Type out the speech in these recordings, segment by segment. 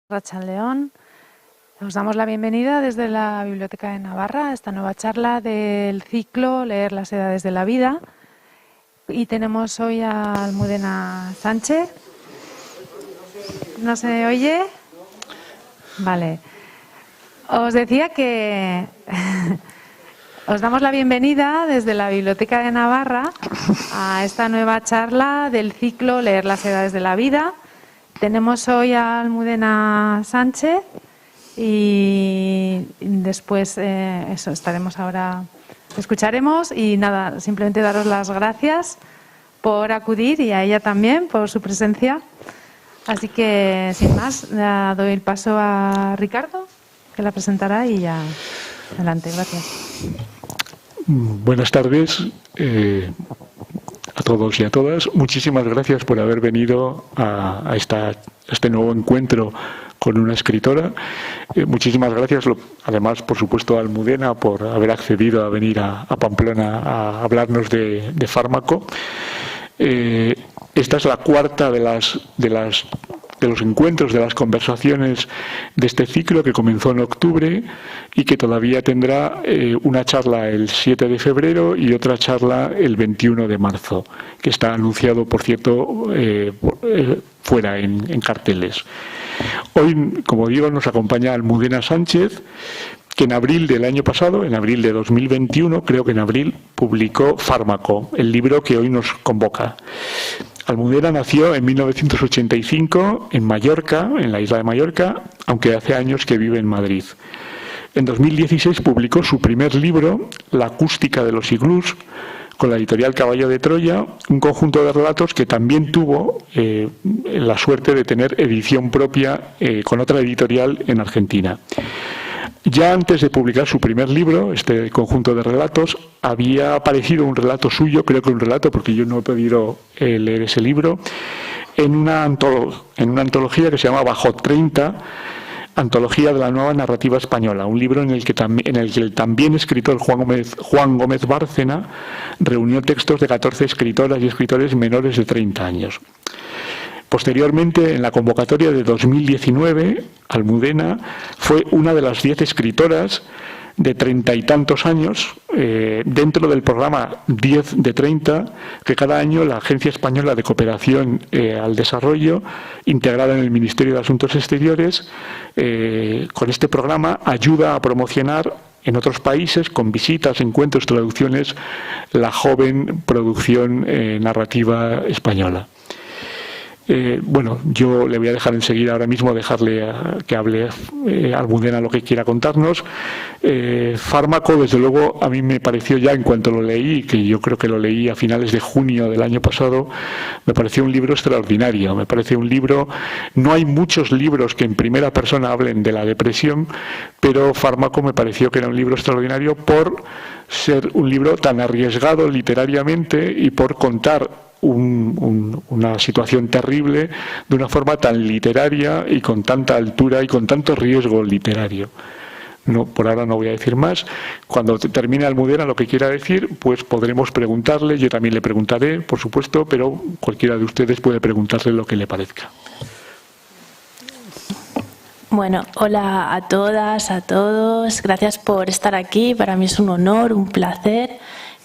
Arratsaldeon. Os damos la bienvenida desde la Biblioteca de Navarra a esta nueva charla del ciclo Leer las edades de la vida. Y tenemos hoy a Almudena Sánchez. ¿No se oye? Vale. Os decía que os damos la bienvenida desde la Biblioteca de Navarra a esta nueva charla del ciclo Leer las edades de la vida. Tenemos hoy a Almudena Sánchez y después eso estaremos ahora, escucharemos y nada, simplemente daros las gracias por acudir y a ella también por su presencia. Así que sin más, ya doy el paso a Ricardo, que la presentará y ya adelante. Gracias. Buenas tardes a todos y a todas. Muchísimas gracias por haber venido a este nuevo encuentro con una escritora. Muchísimas gracias, además, por supuesto, a Almudena por haber accedido a venir a Pamplona a hablarnos de fármaco. Esta es la cuarta de los encuentros, de las conversaciones de este ciclo que comenzó en octubre y que todavía tendrá una charla el 7 de febrero y otra charla el 21 de marzo, que está anunciado, por cierto, fuera en carteles. Hoy, como digo, nos acompaña Almudena Sánchez, que en abril del año pasado, en abril de 2021, creo que en abril, publicó Fármaco, el libro que hoy nos convoca. Almudena nació en 1985 en Mallorca, en la isla de Mallorca, aunque hace años que vive en Madrid. En 2016 publicó su primer libro, La acústica de los iglús, con la editorial Caballo de Troya, un conjunto de relatos que también tuvo la suerte de tener edición propia con otra editorial en Argentina. Ya antes de publicar su primer libro, este conjunto de relatos, había aparecido un relato suyo, creo que un relato, porque yo no he podido leer ese libro, en una antología que se llama Bajo 30, Antología de la Nueva Narrativa Española, un libro en el que el también escritor Juan Gómez Bárcena reunió textos de 14 escritoras y escritores menores de 30 años. Posteriormente, en la convocatoria de 2019, Almudena fue una de las 10 escritoras de 30 y tantos años dentro del programa 10 de 30 que cada año la Agencia Española de Cooperación al Desarrollo, integrada en el Ministerio de Asuntos Exteriores, con este programa ayuda a promocionar en otros países, con visitas, encuentros, traducciones, la joven producción narrativa española. Bueno, yo le voy a dejar enseguida ahora mismo, dejarle que hable Almudena lo que quiera contarnos. Fármaco, desde luego, a mí me pareció ya en cuanto lo leí, que yo creo que lo leí a finales de junio del año pasado, me pareció un libro extraordinario. Me parece un libro, no hay muchos libros que en primera persona hablen de la depresión, pero Fármaco me pareció que era un libro extraordinario por ser un libro tan arriesgado literariamente y por contar una situación terrible de una forma tan literaria y con tanta altura y con tanto riesgo literario. No, por ahora no voy a decir más. Cuando termine Almudena lo que quiera decir, pues podremos preguntarle. Yo también le preguntaré, por supuesto, pero cualquiera de ustedes puede preguntarle lo que le parezca. Bueno, hola a todas, a todos. Gracias por estar aquí. Para mí es un honor, un placer.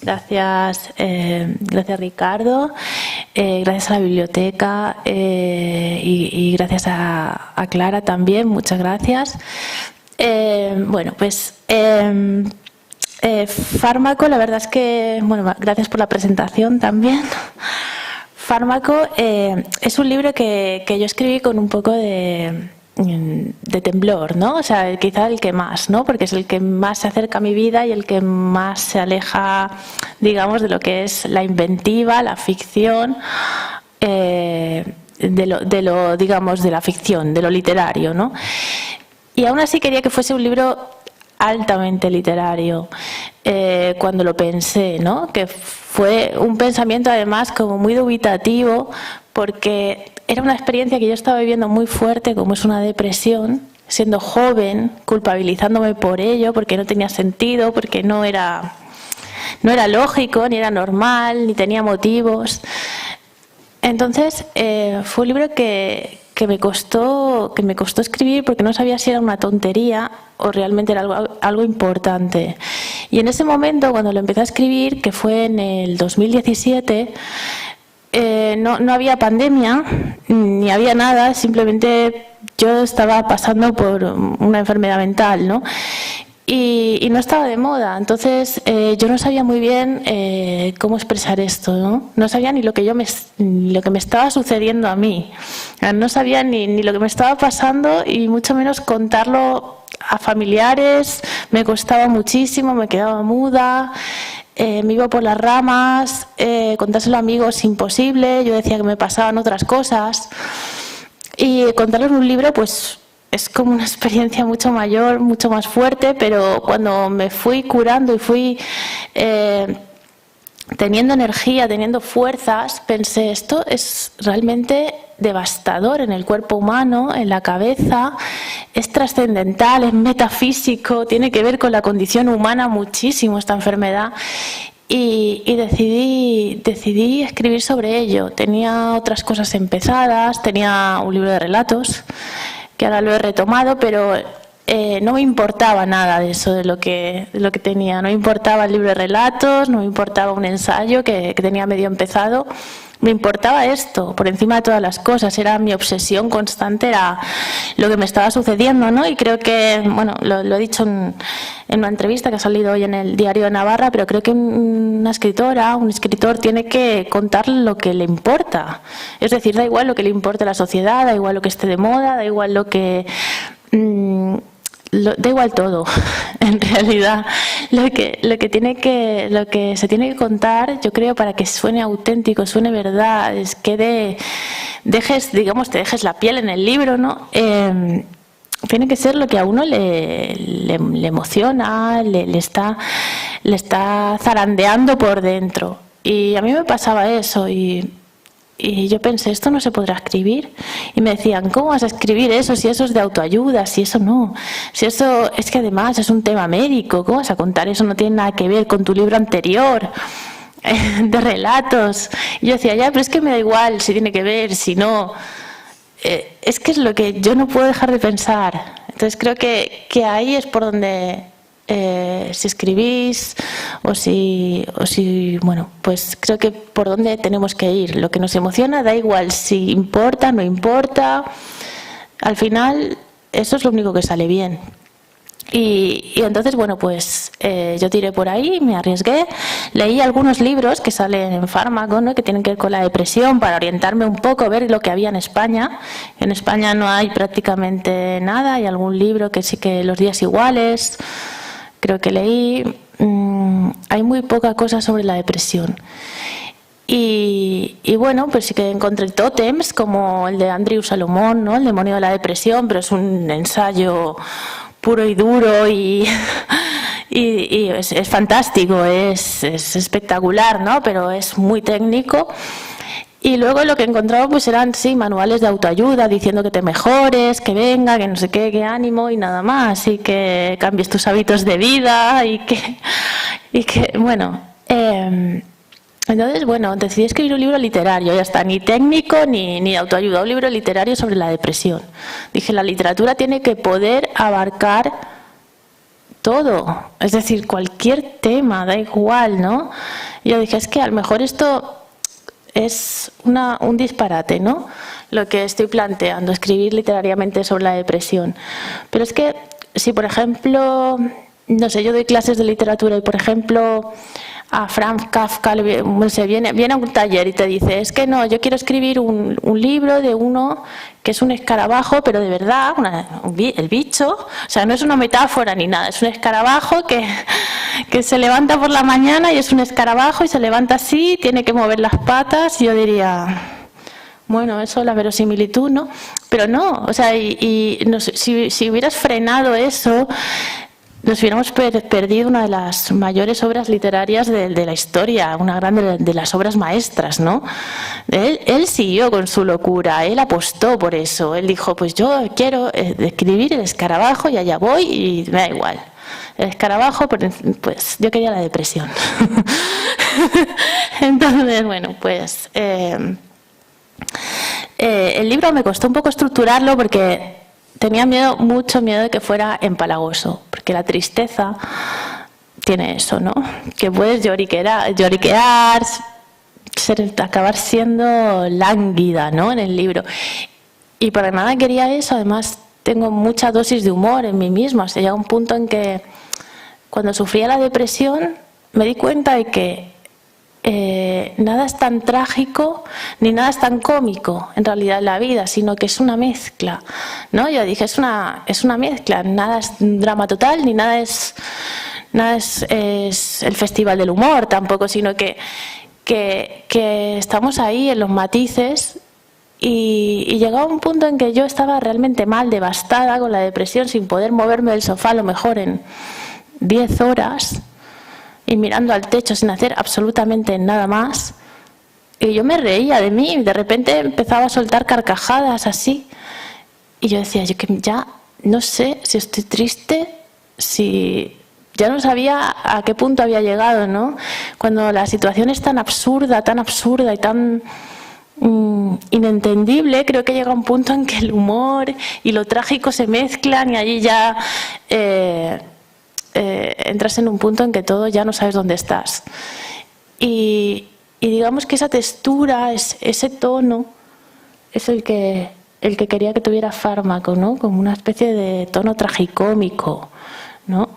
Gracias, gracias Ricardo, gracias a la biblioteca y gracias a Clara también, muchas gracias. Bueno, pues Fármaco, la verdad es que, bueno, gracias por la presentación también. Fármaco es un libro que yo escribí con un poco de temblor, ¿no? O sea, quizá el que más, ¿no? Porque es el que más se acerca a mi vida y el que más se aleja, digamos, de lo que es la inventiva, la ficción, de lo, digamos, de la ficción, de lo literario, ¿no? Y aún así quería que fuese un libro altamente literario cuando lo pensé, ¿no? Que fue un pensamiento además como muy dubitativo porque era una experiencia que yo estaba viviendo muy fuerte, como es una depresión, siendo joven, culpabilizándome por ello, porque no tenía sentido, porque no era lógico, ni era normal, ni tenía motivos. Entonces, fue un libro que que me costó escribir porque no sabía si era una tontería o realmente era algo importante. Y en ese momento, cuando lo empecé a escribir, que fue en el 2017, no había pandemia, ni había nada, simplemente yo estaba pasando por una enfermedad mental, ¿no? Y no estaba de moda, entonces yo no sabía muy bien cómo expresar esto, ¿no? No sabía ni lo que me estaba sucediendo a mí, no sabía ni lo que me estaba pasando y mucho menos contarlo a familiares, me costaba muchísimo, me quedaba muda, me iba por las ramas, contárselo a amigos imposible, yo decía que me pasaban otras cosas y contarlo en un libro pues es como una experiencia mucho mayor, mucho más fuerte, pero cuando me fui curando y fui teniendo energía, teniendo fuerzas, pensé, esto es realmente devastador en el cuerpo humano, en la cabeza, es trascendental, es metafísico, tiene que ver con la condición humana muchísimo esta enfermedad. Y decidí escribir sobre ello. Tenía otras cosas empezadas, tenía un libro de relatos, que ahora lo he retomado, pero no me importaba nada de eso, de lo que tenía. No me importaba el libro de relatos, no me importaba un ensayo que tenía medio empezado. Me importaba esto, por encima de todas las cosas. Era mi obsesión constante, era lo que me estaba sucediendo, ¿no? Y creo que, bueno, lo he dicho en una entrevista que ha salido hoy en el Diario de Navarra, pero creo que una escritora, un escritor tiene que contar lo que le importa. Es decir, da igual lo que le importe a la sociedad, da igual lo que esté de moda, da igual lo que... da igual todo, en realidad. Lo que se tiene que contar, yo creo, para que suene auténtico, suene verdad, es que te dejes la piel en el libro, ¿no? Tiene que ser lo que a uno le emociona, le está zarandeando por dentro. Y a mí me pasaba eso y yo pensé, esto no se podrá escribir. Y me decían, ¿cómo vas a escribir eso si eso es de autoayuda? Si eso no. Si eso es que además es un tema médico. ¿Cómo vas a contar eso? No tiene nada que ver con tu libro anterior de relatos. Y yo decía, ya, pero es que me da igual si tiene que ver, si no. Es que es lo que yo no puedo dejar de pensar. Entonces creo que ahí es por donde... si escribís o si bueno, pues creo que por dónde tenemos que ir. Lo que nos emociona da igual si importa, no importa, al final eso es lo único que sale bien. Y entonces, bueno, pues yo tiré por ahí, me arriesgué, leí algunos libros que salen en Fármaco, ¿no?, que tienen que ver con la depresión, para orientarme un poco, ver lo que había en España. En España no hay prácticamente nada, hay algún libro que sí, que Los días iguales, creo que leí. Hay muy poca cosa sobre la depresión. Y bueno, pues sí que encontré tótems como el de Andrew Salomón, ¿no?, El demonio de la depresión, pero es un ensayo puro y duro y es fantástico, es espectacular, ¿no?, pero es muy técnico. Y luego lo que encontraba pues eran, sí, manuales de autoayuda diciendo que te mejores, que venga, que no sé qué, que ánimo y nada más, y que cambies tus hábitos de vida y que bueno, entonces, bueno, decidí escribir un libro literario, ya está, ni técnico ni de autoayuda, un libro literario sobre la depresión. Dije, la literatura tiene que poder abarcar todo, es decir, cualquier tema, da igual, ¿no? Y yo dije, es que a lo mejor esto es un disparate, ¿no?, lo que estoy planteando, escribir literariamente sobre la depresión. Pero es que si, por ejemplo, no sé, yo doy clases de literatura y, por ejemplo, a Franz Kafka viene a un taller y te dice, es que no, yo quiero escribir un libro de uno que es un escarabajo, pero de verdad, el bicho, o sea, no es una metáfora ni nada, es un escarabajo que se levanta por la mañana y es un escarabajo y se levanta así, tiene que mover las patas, y yo diría, bueno, eso es la verosimilitud, ¿no? Pero no, o sea, no sé, si hubieras frenado eso, nos hubiéramos perdido una de las mayores obras literarias de la historia, una gran de las obras maestras, ¿no? Él siguió con su locura, él apostó por eso, él dijo, pues yo quiero escribir el escarabajo y allá voy y me da igual. El escarabajo, pues yo quería la depresión. Entonces, bueno, pues el libro me costó un poco estructurarlo porque tenía miedo, mucho miedo de que fuera empalagoso, porque la tristeza tiene eso, ¿no? Que puedes lloriquear, acabar siendo lánguida, ¿no? En el libro. Y para nada quería eso. Además, tengo mucha dosis de humor en mí misma. O sea, llega un punto en que cuando sufría la depresión me di cuenta de que nada es tan trágico ni nada es tan cómico en realidad en la vida, sino que es una mezcla, ¿no? Yo dije, es una mezcla, nada es un drama total ni nada es el festival del humor tampoco, sino que estamos ahí en los matices. Y llegaba un punto en que yo estaba realmente mal, devastada con la depresión, sin poder moverme del sofá a lo mejor en 10 horas y mirando al techo sin hacer absolutamente nada más. Y yo me reía de mí y de repente empezaba a soltar carcajadas así. Y yo decía, yo que ya no sé si estoy triste, si ya no sabía a qué punto había llegado, ¿no? Cuando la situación es tan absurda y tan inentendible, creo que llega un punto en que el humor y lo trágico se mezclan y allí ya entras en un punto en que todo ya no sabes dónde estás. Y digamos que esa textura, ese tono, es el que quería que tuviera Fármaco, ¿no? Como una especie de tono tragicómico, ¿no?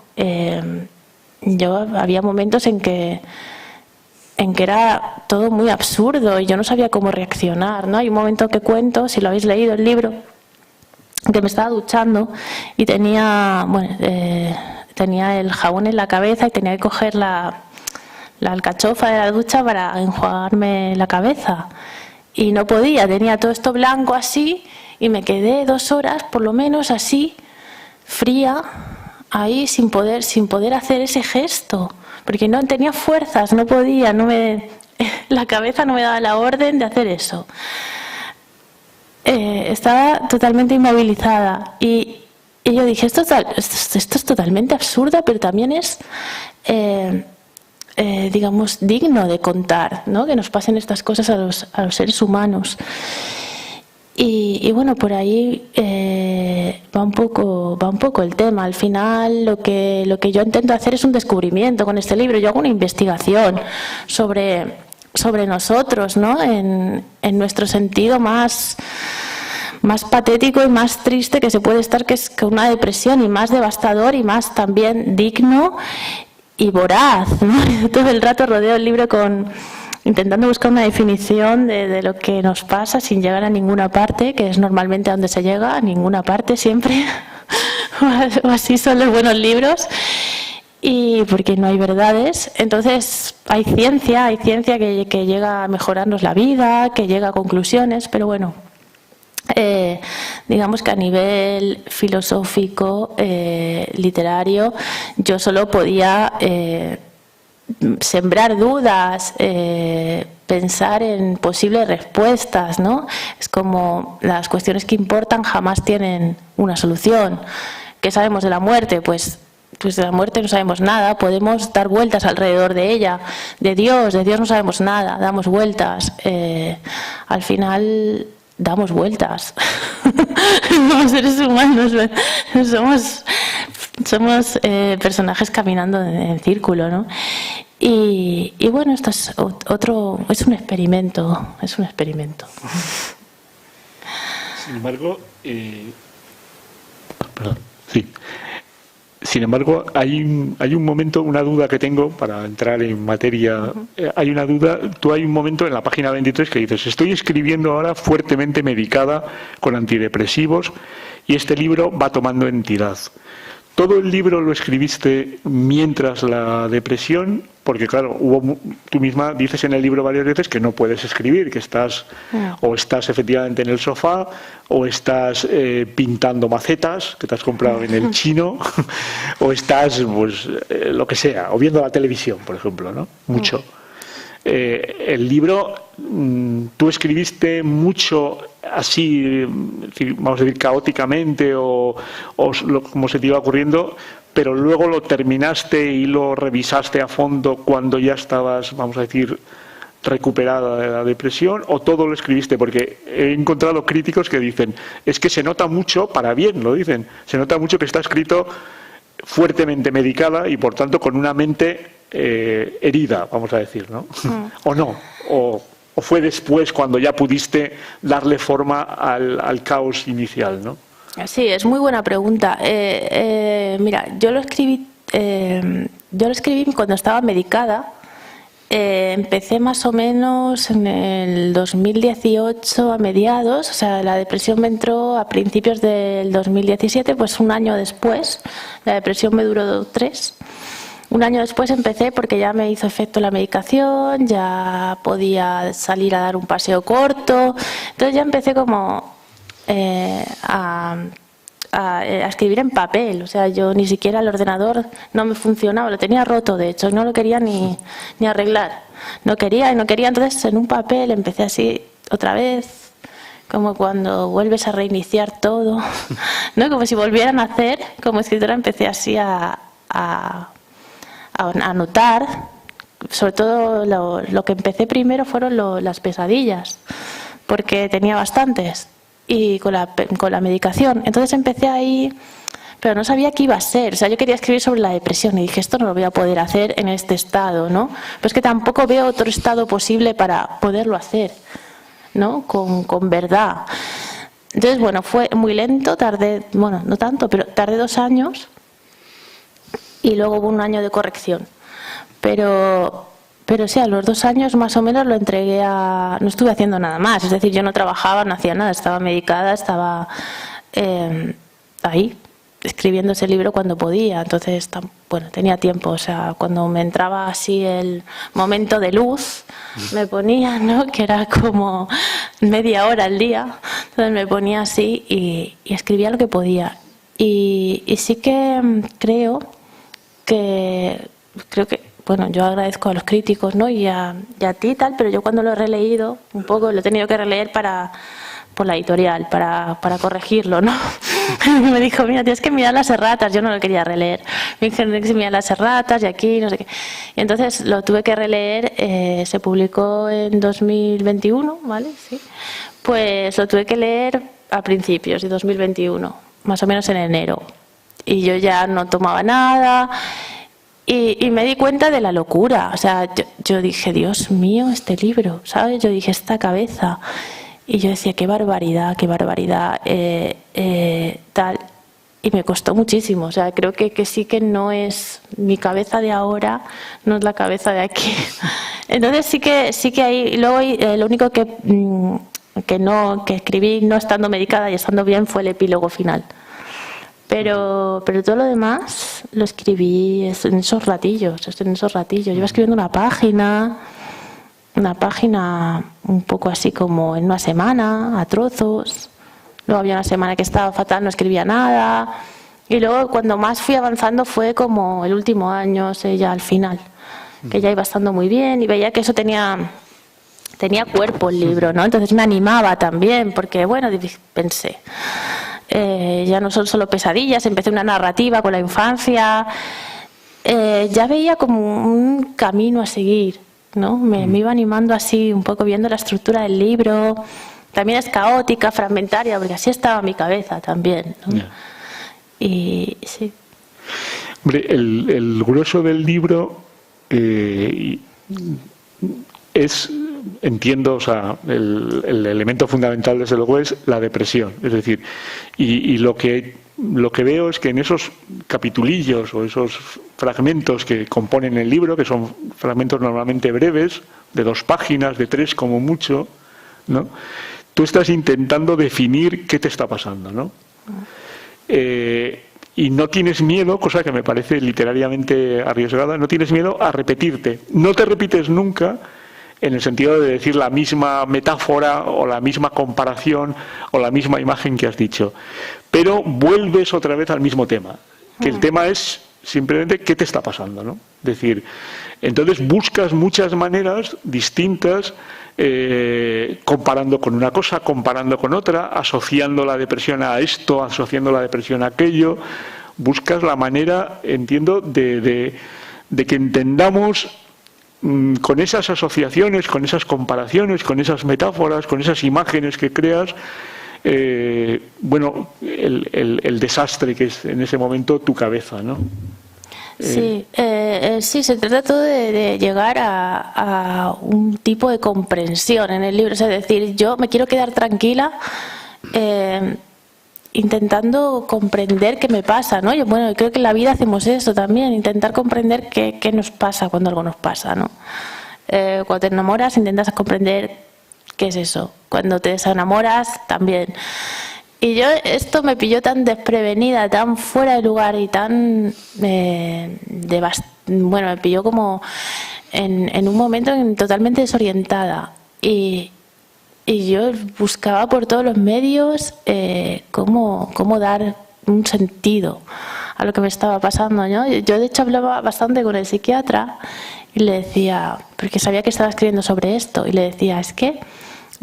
Había momentos en que era todo muy absurdo y yo no sabía cómo reaccionar, ¿no? Hay un momento que cuento, si lo habéis leído el libro, que me estaba duchando y tenía el jabón en la cabeza y tenía que coger la alcachofa de la ducha para enjuagarme la cabeza. Y no podía, tenía todo esto blanco así y me quedé 2 horas, por lo menos así, fría, ahí sin poder hacer ese gesto. Porque no tenía fuerzas, no podía, la cabeza no me daba la orden de hacer eso. Estaba totalmente inmovilizada y yo dije, esto es totalmente absurdo, pero también es, digamos, digno de contar, ¿no? Que nos pasen estas cosas a los seres humanos. Y bueno, por ahí va un poco el tema. Al final lo que yo intento hacer es un descubrimiento con este libro. Yo hago una investigación sobre nosotros, ¿no? En nuestro sentido más patético y más triste que se puede estar, que es que una depresión, y más devastador y más también digno y voraz, ¿no? Todo el rato rodeo el libro intentando buscar una definición de lo que nos pasa sin llegar a ninguna parte, que es normalmente a donde se llega, a ninguna parte siempre, o así son los buenos libros, y porque no hay verdades. Entonces hay ciencia que llega a mejorarnos la vida, que llega a conclusiones, pero bueno, digamos que a nivel filosófico, literario, yo solo podía sembrar dudas, pensar en posibles respuestas, ¿no? Es como las cuestiones que importan jamás tienen una solución. ¿Qué sabemos de la muerte? Pues de la muerte no sabemos nada, podemos dar vueltas alrededor de ella. De Dios no sabemos nada, damos vueltas. Al final damos vueltas. Como seres humanos somos personajes caminando en círculo, ¿no? Y bueno, esto es es un experimento. Sin embargo, Sin embargo, hay un momento, una duda que tengo para entrar en materia. Hay una duda, hay un momento en la página 23 que dices, estoy escribiendo ahora fuertemente medicada con antidepresivos y este libro va tomando entidad. ¿Todo el libro lo escribiste mientras la depresión? Porque claro, tú misma dices en el libro varias veces que no puedes escribir, que estás o estás efectivamente en el sofá o estás pintando macetas que te has comprado en el chino o estás, pues, lo que sea, o viendo la televisión, por ejemplo, ¿no? Mucho. El libro, tú escribiste mucho así, vamos a decir, caóticamente o como se te iba ocurriendo, pero luego lo terminaste y lo revisaste a fondo cuando ya estabas, vamos a decir, recuperada de la depresión o todo lo escribiste? Porque he encontrado críticos que dicen, es que se nota mucho, para bien lo dicen, se nota mucho que está escrito fuertemente medicada y por tanto con una mente herida, vamos a decir, ¿no? ¿O no? ¿O fue después cuando ya pudiste darle forma al caos inicial, ¿no? Sí, es muy buena pregunta. Mira, yo lo escribí cuando estaba medicada. Empecé más o menos en el 2018 a mediados, o sea, la depresión me entró a principios del 2017, pues un año después. La depresión me duró 3. Un año después empecé porque ya me hizo efecto la medicación, ya podía salir a dar un paseo corto, entonces ya empecé como a escribir en papel, o sea, yo ni siquiera el ordenador no me funcionaba, lo tenía roto de hecho, no lo quería ni arreglar, no quería, entonces en un papel empecé así otra vez, como cuando vuelves a reiniciar todo, ¿no? Como si volviera a nacer, como escritora empecé así a anotar, sobre todo lo que empecé primero fueron las pesadillas, porque tenía bastantes. Y con la medicación. Entonces empecé ahí, pero no sabía qué iba a ser. O sea, yo quería escribir sobre la depresión y dije, esto no lo voy a poder hacer en este estado, ¿no? Pero es que tampoco veo otro estado posible para poderlo hacer, ¿no? Con verdad. Entonces, bueno, fue muy lento, tardé, bueno, no tanto, pero tardé 2 años y luego hubo un año de corrección. Pero sí, a los 2 años más o menos lo entregué no estuve haciendo nada más, es decir, yo no trabajaba, no hacía nada, estaba medicada, estaba ahí, escribiendo ese libro cuando podía, entonces, bueno, tenía tiempo, o sea, cuando me entraba así el momento de luz, me ponía, ¿no?, que era como media hora al día, entonces me ponía así y escribía lo que podía. Y sí que creo que bueno, yo agradezco a los críticos, ¿no?, y a ti y tal, pero yo cuando lo he releído un poco, lo he tenido que releer por la editorial, para corregirlo, ¿no? Me dijo, mira, tienes que mirar las erratas, yo no lo quería releer. Me dijeron, tienes que mirar las erratas y aquí, no sé qué. Y entonces lo tuve que releer, se publicó en 2021, ¿vale? Sí. Pues lo tuve que leer a principios de 2021, más o menos en enero. Y yo ya no tomaba nada. Y me di cuenta de la locura, o sea, yo dije, Dios mío, este libro, ¿sabes? Yo dije, esta cabeza. Y yo decía, qué barbaridad, tal. Y me costó muchísimo, o sea, creo que sí que no es mi cabeza de ahora, no es la cabeza de aquí. Entonces sí que ahí, y luego lo único que escribí no estando medicada y estando bien fue el epílogo final. Pero todo lo demás lo escribí en esos ratillos. Yo iba escribiendo una página un poco así como en una semana, a trozos. Luego había una semana que estaba fatal, no escribía nada. Y luego cuando más fui avanzando fue como el último año, ya al final, que ya iba estando muy bien y veía que eso tenía cuerpo el libro, ¿no? Entonces me animaba también, porque bueno, pensé... ya no son solo pesadillas, empecé una narrativa con la infancia, ya veía como un camino a seguir, ¿no? Me iba animando así, un poco viendo la estructura del libro, también es caótica, fragmentaria, porque así estaba mi cabeza también, ¿no? Yeah. Y sí. Hombre, el grueso del libro es... Entiendo, o sea, el elemento fundamental desde luego es la depresión, es decir, y lo que veo es que en esos capitulillos o esos fragmentos que componen el libro, que son fragmentos normalmente breves, de 2 páginas, de 3 como mucho, ¿no?, tú estás intentando definir qué te está pasando, ¿no? Y no tienes miedo, cosa que me parece literariamente arriesgada, no tienes miedo a repetirte, no te repites nunca, en el sentido de decir la misma metáfora o la misma comparación o la misma imagen que has dicho, pero vuelves otra vez al mismo tema, que el tema es simplemente qué te está pasando, ¿no? Es decir, entonces buscas muchas maneras distintas, comparando con una cosa, comparando con otra, asociando la depresión a esto, asociando la depresión a aquello, buscas la manera, entiendo, de que entendamos con esas asociaciones, con esas comparaciones, con esas metáforas, con esas imágenes que creas, bueno, el desastre que es en ese momento tu cabeza, ¿no? Sí, sí, se trata todo de llegar a un tipo de comprensión en el libro. Es decir, yo me quiero quedar tranquila intentando comprender qué me pasa, ¿no? Yo, bueno, creo que en la vida hacemos eso también, intentar comprender qué nos pasa cuando algo nos pasa, ¿no? Cuando te enamoras intentas comprender qué es eso. Cuando te desenamoras también. Y yo, esto me pilló tan desprevenida, tan fuera de lugar y tan bueno, me pilló como en un momento totalmente desorientada. Y yo buscaba por todos los medios cómo dar un sentido a lo que me estaba pasando, ¿no? Yo de hecho hablaba bastante con el psiquiatra y le decía, porque sabía que estaba escribiendo sobre esto, y le decía, es que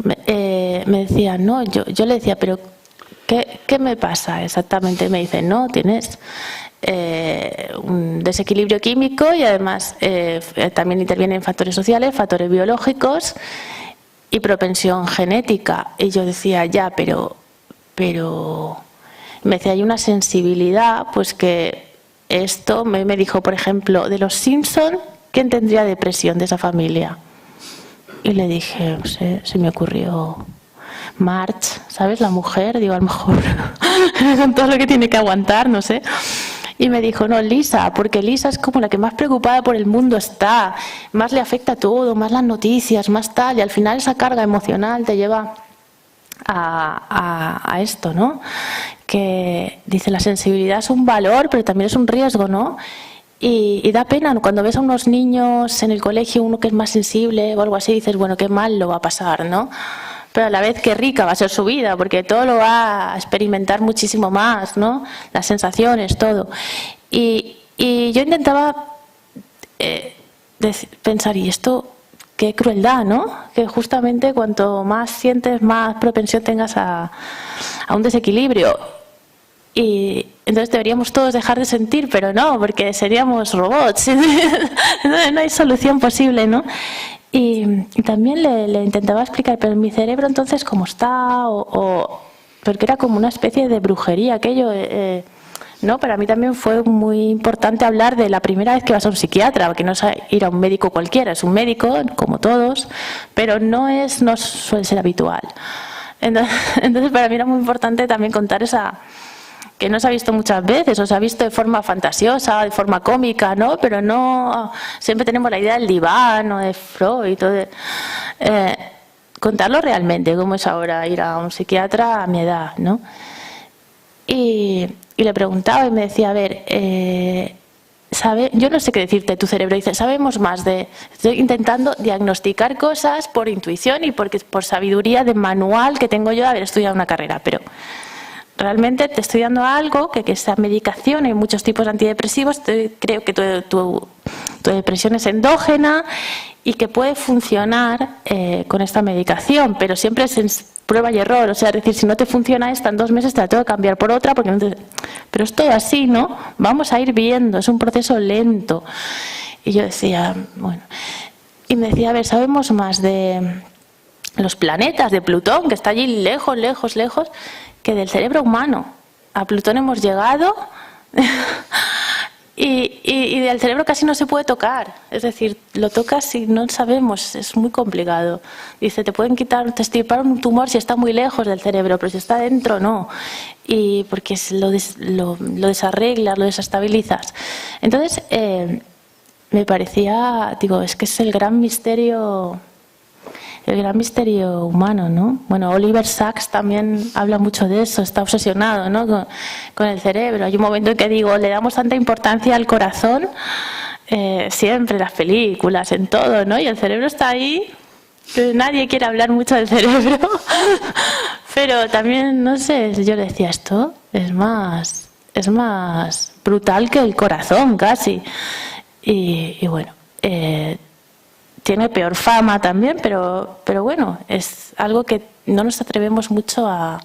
me decía, no, yo le decía, pero ¿qué me pasa exactamente? Me dice, no, tienes un desequilibrio químico y además también intervienen factores sociales, factores biológicos y propensión genética. Y yo decía, ya, pero me decía, hay una sensibilidad, pues que esto me dijo, por ejemplo, de los Simpson, ¿quién tendría depresión de esa familia? Y le dije, no sé, se me ocurrió Marge, ¿sabes? La mujer, digo, a lo mejor con todo lo que tiene que aguantar, no sé. Y me dijo, no, Lisa, porque Lisa es como la que más preocupada por el mundo está, más le afecta todo, más las noticias, más tal, y al final esa carga emocional te lleva a esto, ¿no? Que dice, la sensibilidad es un valor, pero también es un riesgo, ¿no? Y da pena cuando ves a unos niños en el colegio, uno que es más sensible o algo así, dices, bueno, qué mal lo va a pasar, ¿no? Pero a la vez qué rica va a ser su vida, porque todo lo va a experimentar muchísimo más, ¿no? Las sensaciones, todo. Y yo intentaba pensar, ¿y esto qué crueldad, ¿no? Que justamente cuanto más sientes, más propensión tengas a un desequilibrio. Y entonces deberíamos todos dejar de sentir, pero no, porque seríamos robots. No hay solución posible, ¿no? Y también le intentaba explicar, pero mi cerebro entonces cómo está, porque era como una especie de brujería aquello, ¿no? Para mí también fue muy importante hablar de la primera vez que vas a un psiquiatra, porque no es ir a un médico cualquiera, es un médico, como todos, pero no suele ser habitual. Entonces para mí era muy importante también contar esa, que no se ha visto muchas veces, o se ha visto de forma fantasiosa, de forma cómica, ¿no? Pero no siempre tenemos la idea del diván o de Freud, contarlo realmente, cómo es ahora ir a un psiquiatra a mi edad, ¿no? Y le preguntaba y me decía, a ver, yo no sé qué decirte, tu cerebro dice, sabemos más estoy intentando diagnosticar cosas por intuición y por sabiduría de manual que tengo yo de haber estudiado una carrera, pero realmente te estoy dando algo, que esa medicación, hay muchos tipos de antidepresivos, creo que tu depresión es endógena y que puede funcionar con esta medicación, pero siempre es prueba y error, o sea, es decir, si no te funciona esta en 2 meses te la tengo que cambiar por otra, pero es todo así, ¿no? Vamos a ir viendo, es un proceso lento. Y yo decía, bueno, y me decía, a ver, sabemos más de los planetas, de Plutón, que está allí lejos, lejos, lejos, que del cerebro humano. A Plutón hemos llegado y del cerebro casi no se puede tocar. Es decir, lo tocas y no sabemos, es muy complicado. Dice, te pueden quitar, te extirpar un tumor si está muy lejos del cerebro, pero si está dentro, no. Y porque lo desarreglas, lo desestabilizas. Entonces, me parecía, digo, es que es el gran misterio humano, ¿no? Bueno, Oliver Sacks también habla mucho de eso, está obsesionado, ¿no? con el cerebro. Hay un momento en que digo, le damos tanta importancia al corazón, siempre en las películas, en todo, ¿no? Y el cerebro está ahí, nadie quiere hablar mucho del cerebro, pero también, no sé, yo le decía, esto es más brutal que el corazón, casi. Y bueno, tiene peor fama también, pero bueno, es algo que no nos atrevemos mucho a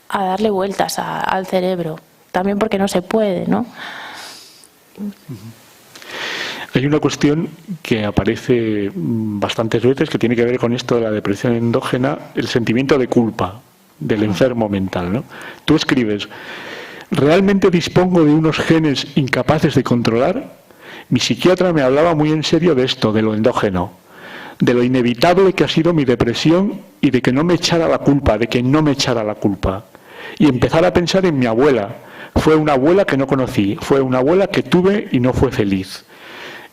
darle vueltas al cerebro, también porque no se puede, ¿no? Hay una cuestión que aparece bastantes veces que tiene que ver con esto de la depresión endógena, el sentimiento de culpa del enfermo mental, ¿no? Tú escribes: ¿realmente dispongo de unos genes incapaces de controlar? Mi psiquiatra me hablaba muy en serio de esto, de lo endógeno, de lo inevitable que ha sido mi depresión y de que no me echara la culpa, Y empezar a pensar en mi abuela. Fue una abuela que no conocí, fue una abuela que tuve y no fue feliz.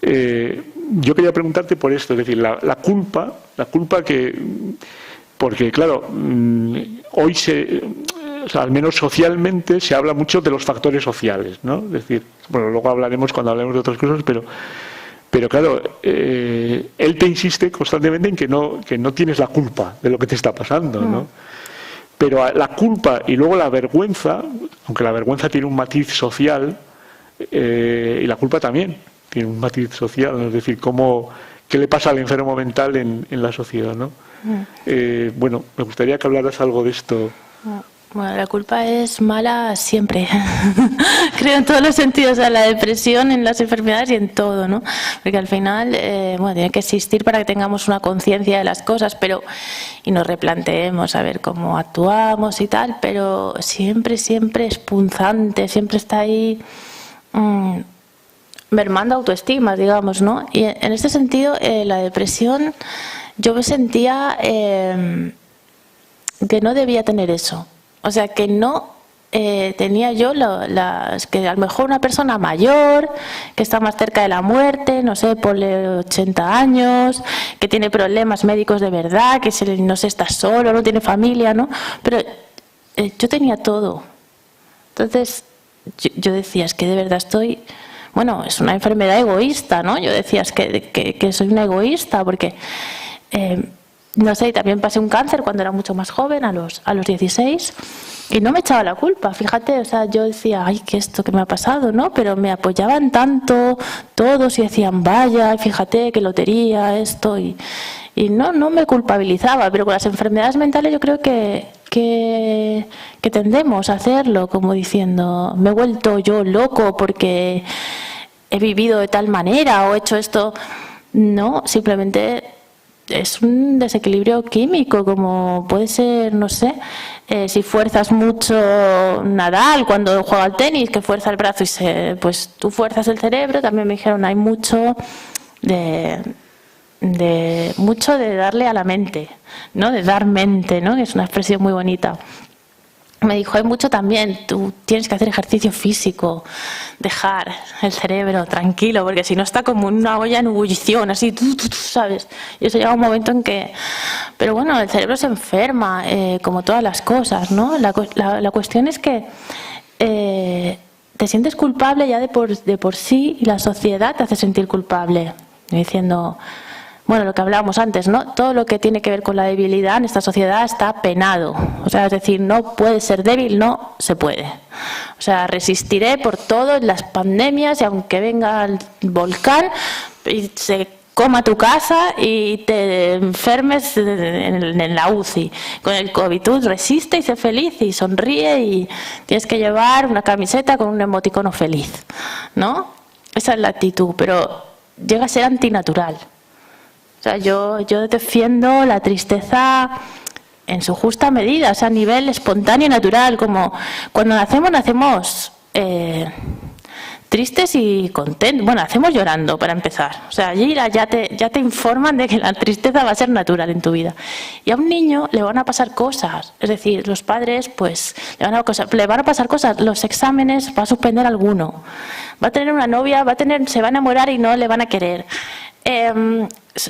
Yo quería preguntarte por esto, es decir, la culpa que... Porque, claro, hoy o sea, al menos socialmente se habla mucho de los factores sociales, ¿no? Es decir, bueno, luego hablaremos cuando hablemos de otras cosas, pero claro, él te insiste constantemente en que no tienes la culpa de lo que te está pasando, ¿no? Pero la culpa y luego la vergüenza, aunque la vergüenza tiene un matiz social, y la culpa también tiene un matiz social, ¿no? Es decir, ¿qué le pasa al enfermo mental en la sociedad, ¿no? Bueno, me gustaría que hablaras algo de esto. Bueno, la culpa es mala siempre. Creo en todos los sentidos, en la depresión, en las enfermedades y en todo, ¿no? Porque al final, bueno, tiene que existir para que tengamos una conciencia de las cosas, y nos replanteemos a ver cómo actuamos y tal, pero siempre es punzante, siempre está ahí mermando autoestima, digamos, ¿no? Y en este sentido, la depresión, yo me sentía que no debía tener eso. O sea, que no tenía yo que a lo mejor una persona mayor, que está más cerca de la muerte, no sé, por 80 años, que tiene problemas médicos de verdad, que no se está solo, no tiene familia, ¿no? Pero yo tenía todo. Entonces, yo decía, es que de verdad estoy... Bueno, es una enfermedad egoísta, ¿no? Yo decía, es que soy una egoísta, porque... no sé, también pasé un cáncer cuando era mucho más joven, a los 16, y no me echaba la culpa, fíjate, o sea, yo decía, ay, ¿qué esto que me ha pasado?, ¿no? Pero me apoyaban tanto todos y decían, vaya, fíjate, qué lotería, esto, y no me culpabilizaba, pero con las enfermedades mentales yo creo que tendemos a hacerlo, como diciendo, me he vuelto yo loco porque he vivido de tal manera o he hecho esto. No, simplemente... es un desequilibrio químico, como puede ser, no sé, si fuerzas mucho Nadal cuando juega al tenis, que fuerza el brazo pues tú fuerzas el cerebro. También me dijeron, hay mucho de darle a la mente, ¿no? De dar mente, ¿no? Que es una expresión muy bonita. Me dijo, hay mucho también, tú tienes que hacer ejercicio físico, dejar el cerebro tranquilo, porque si no está como una olla en ebullición, así, ¿sabes? Y eso llega un momento en que... Pero bueno, el cerebro se enferma, como todas las cosas, ¿no? La cuestión es que te sientes culpable ya de por sí, y la sociedad te hace sentir culpable, diciendo... Bueno, lo que hablábamos antes, ¿no? Todo lo que tiene que ver con la debilidad en esta sociedad está penado. O sea, es decir, no puedes ser débil, no se puede. O sea, resistiré por todo en las pandemias, y aunque venga el volcán y se coma tu casa y te enfermes en la UCI con el COVID, tú resiste y sé feliz y sonríe, y tienes que llevar una camiseta con un emoticono feliz, ¿no? Esa es la actitud, pero llega a ser antinatural. O sea, yo defiendo la tristeza en su justa medida, o sea, a nivel espontáneo y natural, como cuando nacemos tristes y contentos. Bueno, nacemos llorando, para empezar. O sea, allí ya te informan de que la tristeza va a ser natural en tu vida. Y a un niño le van a pasar cosas, es decir, los padres, pues, le van a pasar cosas, los exámenes, va a suspender alguno, va a tener una novia, se va a enamorar y no le van a querer.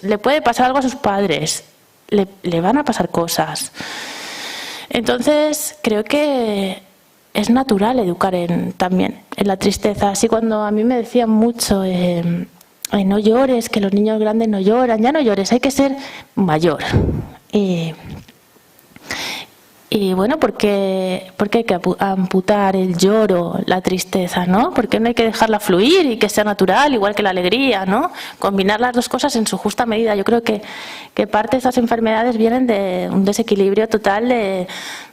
Le puede pasar algo a sus padres, le van a pasar cosas. Entonces creo que es natural educar también en la tristeza. Así, cuando a mí me decían mucho no llores, que los niños grandes no lloran, ya no llores, hay que ser mayor. Y bueno, ¿por qué hay que amputar el lloro, la tristeza, ¿no? ¿Por qué no hay que dejarla fluir y que sea natural, igual que la alegría, ¿no? Combinar las dos cosas en su justa medida. Yo creo que parte de esas enfermedades vienen de un desequilibrio total, de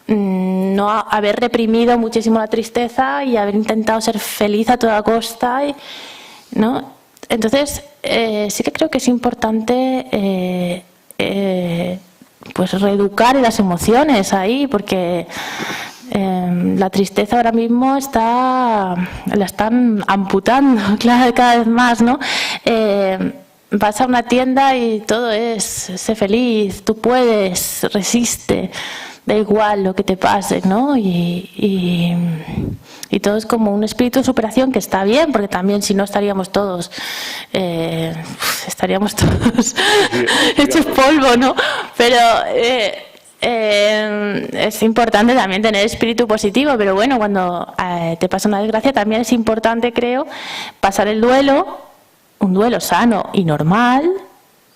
no haber reprimido muchísimo la tristeza y haber intentado ser feliz a toda costa, ¿no? Entonces, sí que creo que es importante pues reeducar las emociones ahí, porque la tristeza ahora mismo la están amputando cada vez más, ¿no? Vas a una tienda y todo es sé feliz, tú puedes, resiste, da igual lo que te pase, ¿no? Y todo es como un espíritu de superación que está bien, porque también si no estaríamos todos hechos polvo, ¿no? Pero es importante también tener espíritu positivo, pero bueno, cuando te pasa una desgracia también es importante, creo, pasar el duelo, un duelo sano y normal.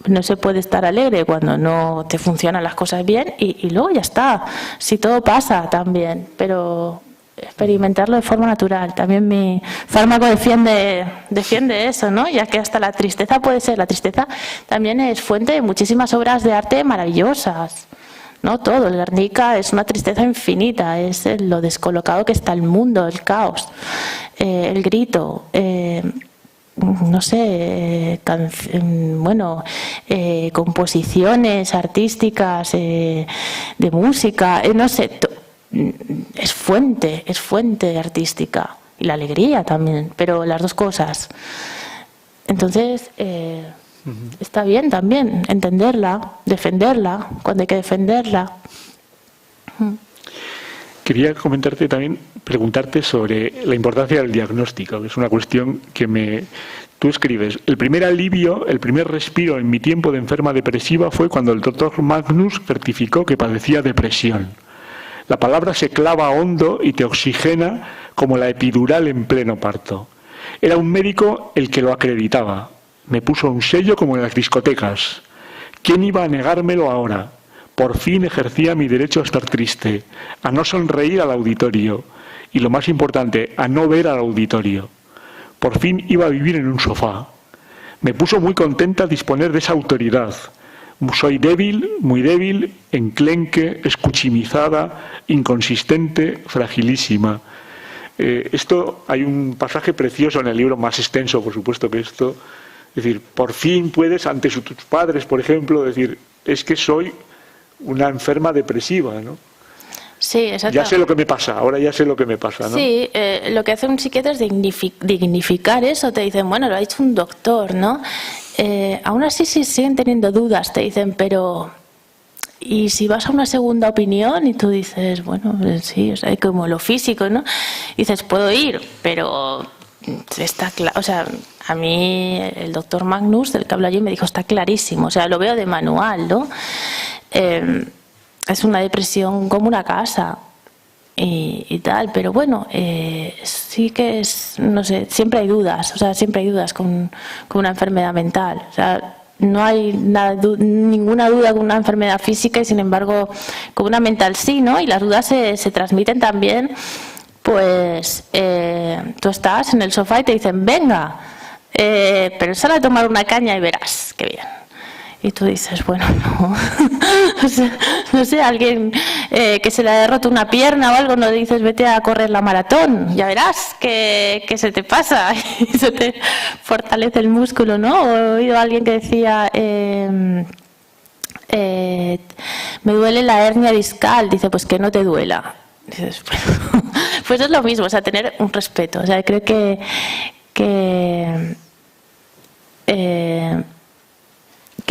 No se puede estar alegre cuando no te funcionan las cosas bien y luego ya está. Si todo pasa también, pero experimentarlo de forma natural. También mi fármaco defiende eso, ¿no? Ya que hasta la tristeza la tristeza también es fuente de muchísimas obras de arte maravillosas, ¿no? Todo, el Guernica es una tristeza infinita, es lo descolocado que está el mundo, el caos, el grito, no sé, composiciones artísticas, de música, no sé, es fuente artística, y la alegría también, pero las dos cosas. Entonces, está bien también entenderla, defenderla, cuando hay que defenderla. Quería comentarte también, preguntarte sobre la importancia del diagnóstico, que es una cuestión que tú escribes. El primer alivio, el primer respiro en mi tiempo de enferma depresiva fue cuando el doctor Magnus certificó que padecía depresión. La palabra se clava hondo y te oxigena como la epidural en pleno parto. Era un médico el que lo acreditaba. Me puso un sello como en las discotecas. ¿Quién iba a negármelo ahora? Por fin ejercía mi derecho a estar triste, a no sonreír al auditorio y, lo más importante, a no ver al auditorio. Por fin iba a vivir en un sofá. Me puso muy contenta disponer de esa autoridad. Soy débil, muy débil, enclenque, escuchimizada, inconsistente, fragilísima. Esto, hay un pasaje precioso en el libro, más extenso, por supuesto, que esto. Es decir, por fin puedes, ante tus padres, por ejemplo, decir, es que soy una enferma depresiva, ¿no? Sí, exacto. Ya sé lo que me pasa, ahora ya sé lo que me pasa, ¿no? Sí, lo que hace un psiquiatra es dignificar eso. Te dicen, bueno, lo ha dicho un doctor, ¿no? Aún así sí siguen teniendo dudas, te dicen, pero y si vas a una segunda opinión y tú dices, bueno, sí, o sea, como lo físico, ¿no? Dices, puedo ir, pero está claro, o sea, a mí el doctor Magnus, del que hablo allí, me dijo, está clarísimo, o sea, lo veo de manual, ¿no? Es una depresión como una casa y tal, pero bueno, sí que es, no sé, siempre hay dudas, o sea, siempre hay dudas con una enfermedad mental, o sea, no hay ninguna duda con una enfermedad física y sin embargo con una mental sí, ¿no? Y las dudas se transmiten también, pues tú estás en el sofá y te dicen, venga, pero sal a tomar una caña y verás, qué bien. Y tú dices, bueno, no, no sé, alguien que se le ha roto una pierna o algo, no le dices, vete a correr la maratón, ya verás que se te pasa y se te fortalece el músculo, ¿no? O he oído a alguien que decía, me duele la hernia discal, dice, pues que no te duela. Dices, pues es lo mismo, o sea, tener un respeto, o sea, creo que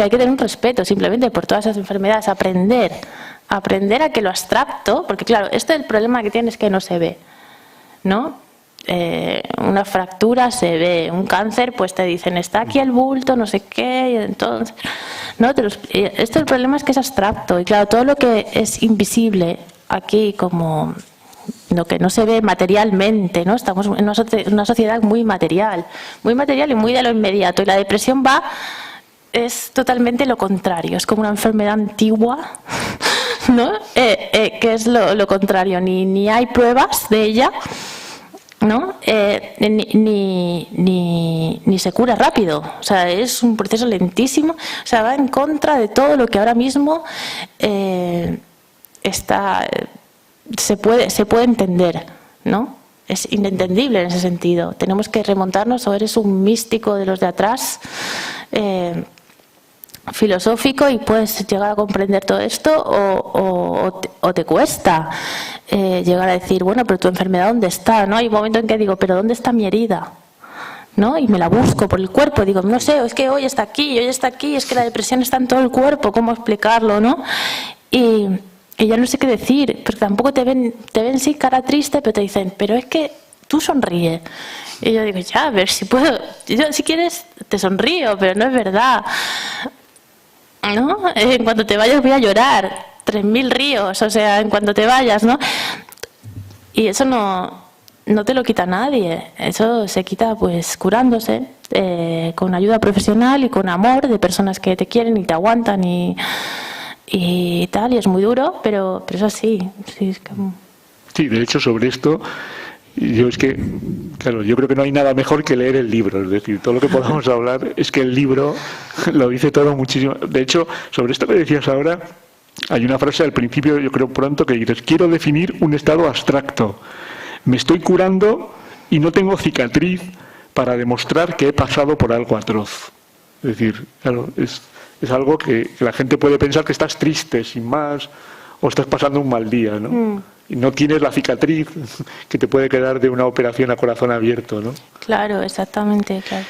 hay que tener un respeto simplemente por todas esas enfermedades, aprender a que lo abstracto, porque claro, el problema que tienes es que no se ve, ¿no? Una fractura se ve, un cáncer pues te dicen está aquí el bulto, no sé qué, y entonces, ¿no? El problema es que es abstracto y claro, todo lo que es invisible aquí como lo que no se ve materialmente, ¿no? Estamos en una sociedad muy material y muy de lo inmediato y la depresión es totalmente lo contrario, es como una enfermedad antigua, ¿no? Que es lo contrario, ni hay pruebas de ella, ¿no? Ni se cura rápido, o sea, es un proceso lentísimo, o sea, va en contra de todo lo que ahora mismo se puede entender, ¿no? es inentendible en ese sentido. Tenemos que remontarnos, o eres un místico de los de atrás, filosófico, y puedes llegar a comprender todo esto, o te cuesta llegar a decir, bueno, pero tu enfermedad ¿dónde está? ¿No? Hay un momento en que digo, pero ¿dónde está mi herida? ¿No? Y me la busco por el cuerpo, digo, no sé, es que hoy está aquí, es que la depresión está en todo el cuerpo, ¿cómo explicarlo? ¿No? Y ya no sé qué decir, porque tampoco te ven sí cara triste, pero te dicen, pero es que tú sonríe. Y yo digo, ya, a ver si puedo, yo si quieres te sonrío, pero no es verdad, ¿no? En cuanto te vayas voy a llorar 3000 ríos, o sea, en cuanto te vayas, ¿no? Y eso no te lo quita nadie, eso se quita pues curándose, con ayuda profesional y con amor de personas que te quieren y te aguantan y tal, y es muy duro, pero es así. Sí, es que... Sí, de hecho sobre esto, yo creo que no hay nada mejor que leer el libro, es decir, todo lo que podamos hablar es que el libro lo dice todo muchísimo. De hecho, sobre esto que decías ahora, hay una frase al principio, yo creo pronto, que dices, quiero definir un estado abstracto. Me estoy curando y no tengo cicatriz para demostrar que he pasado por algo atroz. Es decir, claro, es algo que la gente puede pensar que estás triste, sin más, o estás pasando un mal día, ¿no? Y no tienes la cicatriz que te puede quedar de una operación a corazón abierto, ¿no? Claro, exactamente, claro.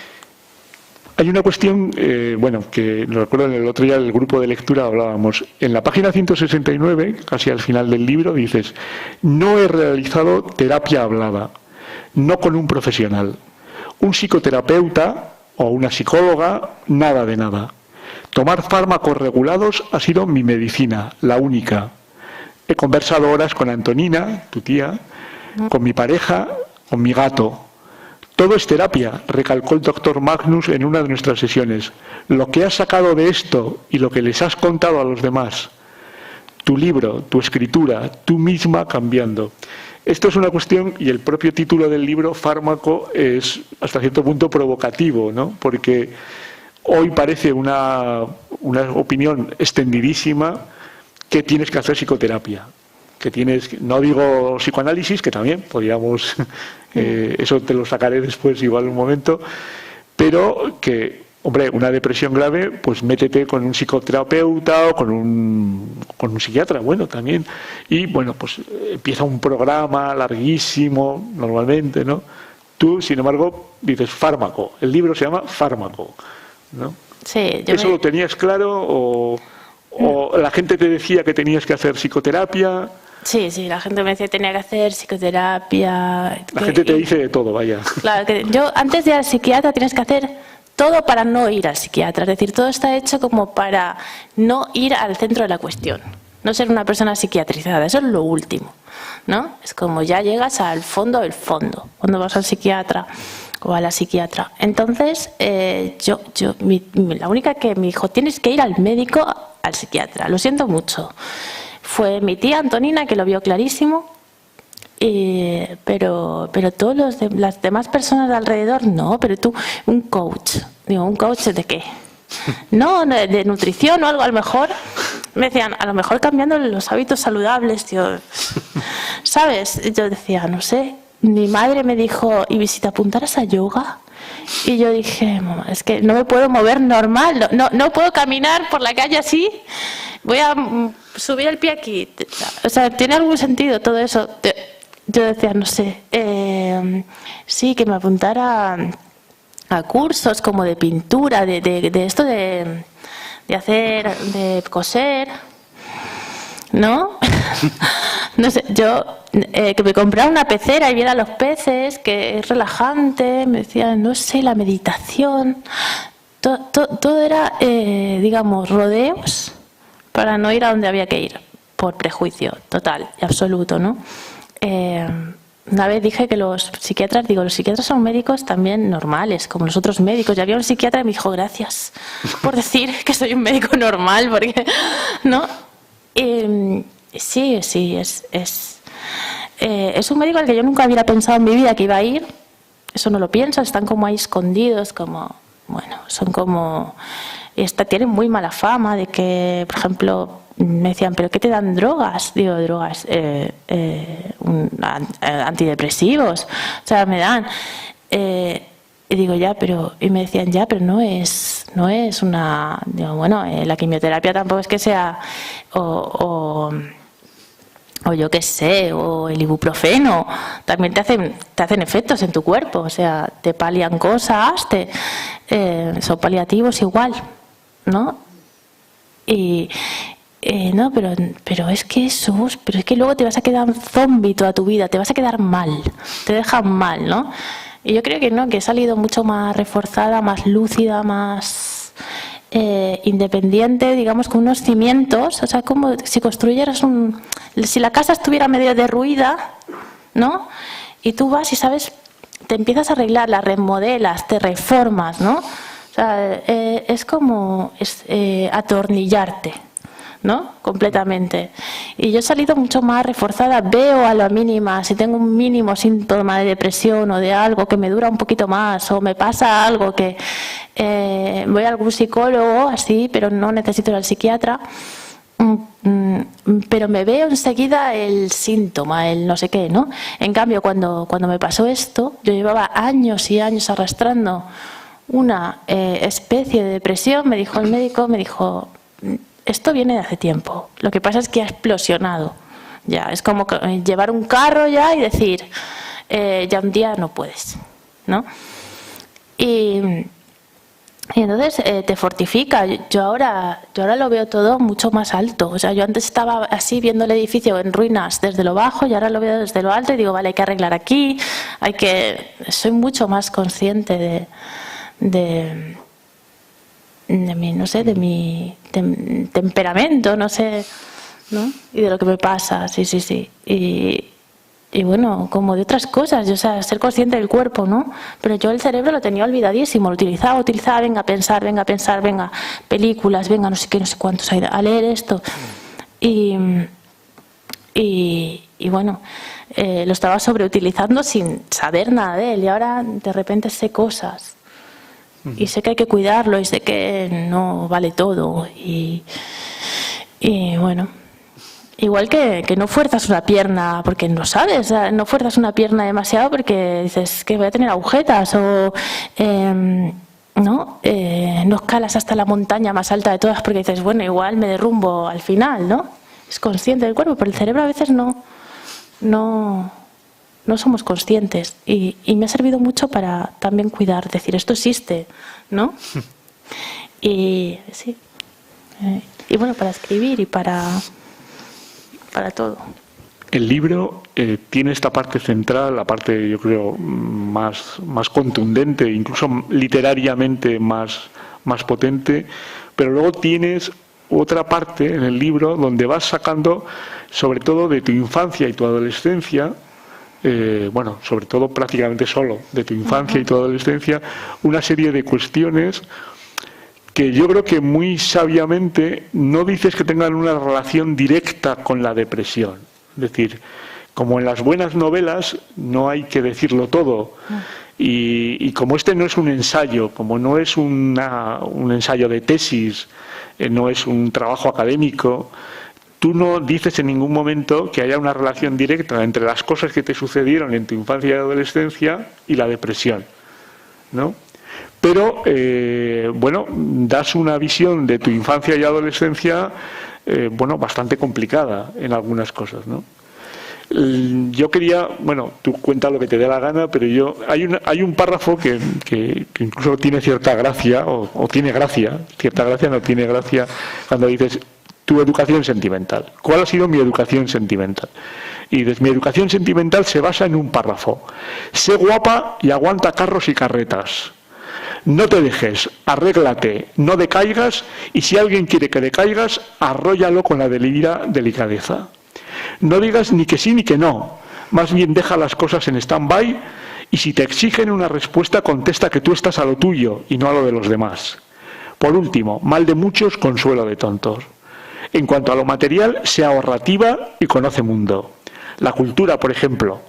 Hay una cuestión, que lo recuerdo en el otro día del grupo de lectura hablábamos. En la página 169, casi al final del libro, dices, no he realizado terapia hablada, no con un profesional. Un psicoterapeuta o una psicóloga, nada de nada. Tomar fármacos regulados ha sido mi medicina, la única. He conversado horas con Antonina, tu tía, con mi pareja, con mi gato. Todo es terapia, recalcó el doctor Magnus en una de nuestras sesiones. Lo que has sacado de esto y lo que les has contado a los demás. Tu libro, tu escritura, tú misma cambiando. Esto es una cuestión, y el propio título del libro, Fármaco, es hasta cierto punto provocativo, ¿no? Porque hoy parece una opinión extendidísima que tienes que hacer psicoterapia. Que tienes, no digo psicoanálisis, que también podríamos, eso te lo sacaré después igual un momento, pero que, hombre, una depresión grave, pues métete con un psicoterapeuta o con un psiquiatra, bueno, también, y bueno, pues empieza un programa larguísimo, normalmente, ¿no? Tú, sin embargo, dices fármaco, el libro se llama Fármaco, ¿no? Sí, ¿Eso lo tenías claro o la gente te decía que tenías que hacer psicoterapia? Sí, la gente me decía que tenía que hacer psicoterapia. La gente te dice de todo, vaya. Claro, que yo antes de ir al psiquiatra tienes que hacer todo para no ir al psiquiatra. Es decir, todo está hecho como para no ir al centro de la cuestión. No ser una persona psiquiatrizada, eso es lo último, ¿no? Es como ya llegas al fondo del fondo, cuando vas al psiquiatra o a la psiquiatra. Entonces, la única que me dijo, tienes que ir al médico, al psiquiatra, lo siento mucho. Fue mi tía Antonina, que lo vio clarísimo, pero todas las demás personas de alrededor, no, pero tú, un coach. Digo, ¿un coach de qué? No, de nutrición o algo, a lo mejor. Me decían, a lo mejor cambiando los hábitos saludables, tío. ¿Sabes? Yo decía, no sé. Mi madre me dijo, ¿y si te apuntaras a yoga? Y yo dije, mamá, es que no me puedo mover normal, no puedo caminar por la calle así. Voy a subir el pie aquí. O sea, ¿tiene algún sentido todo eso? Yo decía, no sé, sí, que me apuntara a cursos como de pintura, de esto de hacer, de coser, ¿no? No sé, yo que me comprara una pecera y viera los peces, que es relajante, me decía, no sé, la meditación, todo era, digamos, rodeos para no ir a donde había que ir, por prejuicio total y absoluto, ¿no? Una vez dije que los psiquiatras son médicos también normales, como los otros médicos. Y había un psiquiatra y me dijo, gracias por decir que soy un médico normal, porque, ¿no? Sí, es un médico al que yo nunca hubiera pensado en mi vida que iba a ir. Eso no lo pienso, están como ahí escondidos, como, bueno, son como tienen muy mala fama de que, por ejemplo, me decían, ¿pero qué te dan drogas? Digo, drogas, antidepresivos, o sea, me dan. Y digo, ya, pero, y me decían, ya, pero no es una, digo, bueno, la quimioterapia tampoco es que sea, o yo qué sé, o el ibuprofeno, también te hacen efectos en tu cuerpo, o sea, te palian cosas, son paliativos igual, ¿no? Y no, pero es que pero es que luego te vas a quedar zombie toda tu vida, te vas a quedar mal, te dejan mal, ¿no? Y yo creo que no, que he salido mucho más reforzada, más lúcida, más independiente, digamos, con unos cimientos, o sea, como si construyeras si la casa estuviera medio derruida, ¿no? Y tú vas y sabes, te empiezas a arreglar, la remodelas, te reformas, ¿no? O sea, es como atornillarte, ¿no? Completamente. Y yo he salido mucho más reforzada, veo a la mínima, si tengo un mínimo síntoma de depresión o de algo que me dura un poquito más, o me pasa algo que voy a algún psicólogo, así, pero no necesito ir al psiquiatra, pero me veo enseguida el síntoma, el no sé qué, ¿no? En cambio, cuando me pasó esto, yo llevaba años y años arrastrando una especie de depresión. Me dijo el médico, esto viene de hace tiempo, lo que pasa es que ha explosionado. Ya, es como llevar un carro ya y decir, ya un día no puedes, ¿no? Y entonces te fortifica. Yo ahora lo veo todo mucho más alto. O sea, yo antes estaba así viendo el edificio en ruinas desde lo bajo y ahora lo veo desde lo alto y digo, vale, hay que arreglar aquí, soy mucho más consciente de mi, no sé, de mi temperamento, no sé, ¿no? Y de lo que me pasa, sí. Y bueno, como de otras cosas, o sea, ser consciente del cuerpo, ¿no? Pero yo el cerebro lo tenía olvidadísimo, lo utilizaba, venga a pensar, venga, películas, venga, no sé qué, no sé cuántos, a leer esto. Y bueno, lo estaba sobreutilizando sin saber nada de él y ahora de repente sé cosas. Y sé que hay que cuidarlo y sé que no vale todo. Y bueno, igual que no fuerzas una pierna porque no sabes, o sea, no fuerzas una pierna demasiado porque dices que voy a tener agujetas o no escalas hasta la montaña más alta de todas porque dices, bueno, igual me derrumbo al final, ¿no? Es consciente del cuerpo, pero el cerebro a veces no somos conscientes y me ha servido mucho para también cuidar, decir, esto existe, ¿no? Y sí, y bueno, para escribir y para todo. El libro tiene esta parte central, la parte, yo creo, más contundente, incluso literariamente más potente, pero luego tienes otra parte en el libro donde vas sacando, sobre todo de tu infancia y tu adolescencia, bueno, sobre todo prácticamente solo de tu infancia y tu adolescencia, una serie de cuestiones que yo creo que muy sabiamente no dices que tengan una relación directa con la depresión. Es decir, como en las buenas novelas no hay que decirlo todo. Y como este no es un ensayo, como no es un ensayo de tesis, no es un trabajo académico, tú no dices en ningún momento que haya una relación directa entre las cosas que te sucedieron en tu infancia y adolescencia y la depresión, ¿no? Pero, bueno, das una visión de tu infancia y adolescencia, bueno, bastante complicada en algunas cosas, ¿no? Yo quería, bueno, tú cuenta lo que te dé la gana, pero hay un párrafo que incluso tiene cierta gracia, o tiene gracia, cierta gracia no tiene gracia, cuando dices tu educación sentimental. ¿Cuál ha sido mi educación sentimental? Y dices, mi educación sentimental se basa en un párrafo. Sé guapa y aguanta carros y carretas. No te dejes, arréglate, no decaigas, y si alguien quiere que decaigas, arróllalo con la debida delicadeza. No digas ni que sí ni que no, más bien deja las cosas en stand-by, y si te exigen una respuesta, contesta que tú estás a lo tuyo y no a lo de los demás. Por último, mal de muchos, consuelo de tontos. En cuanto a lo material, sea ahorrativa y conoce mundo. La cultura, por ejemplo.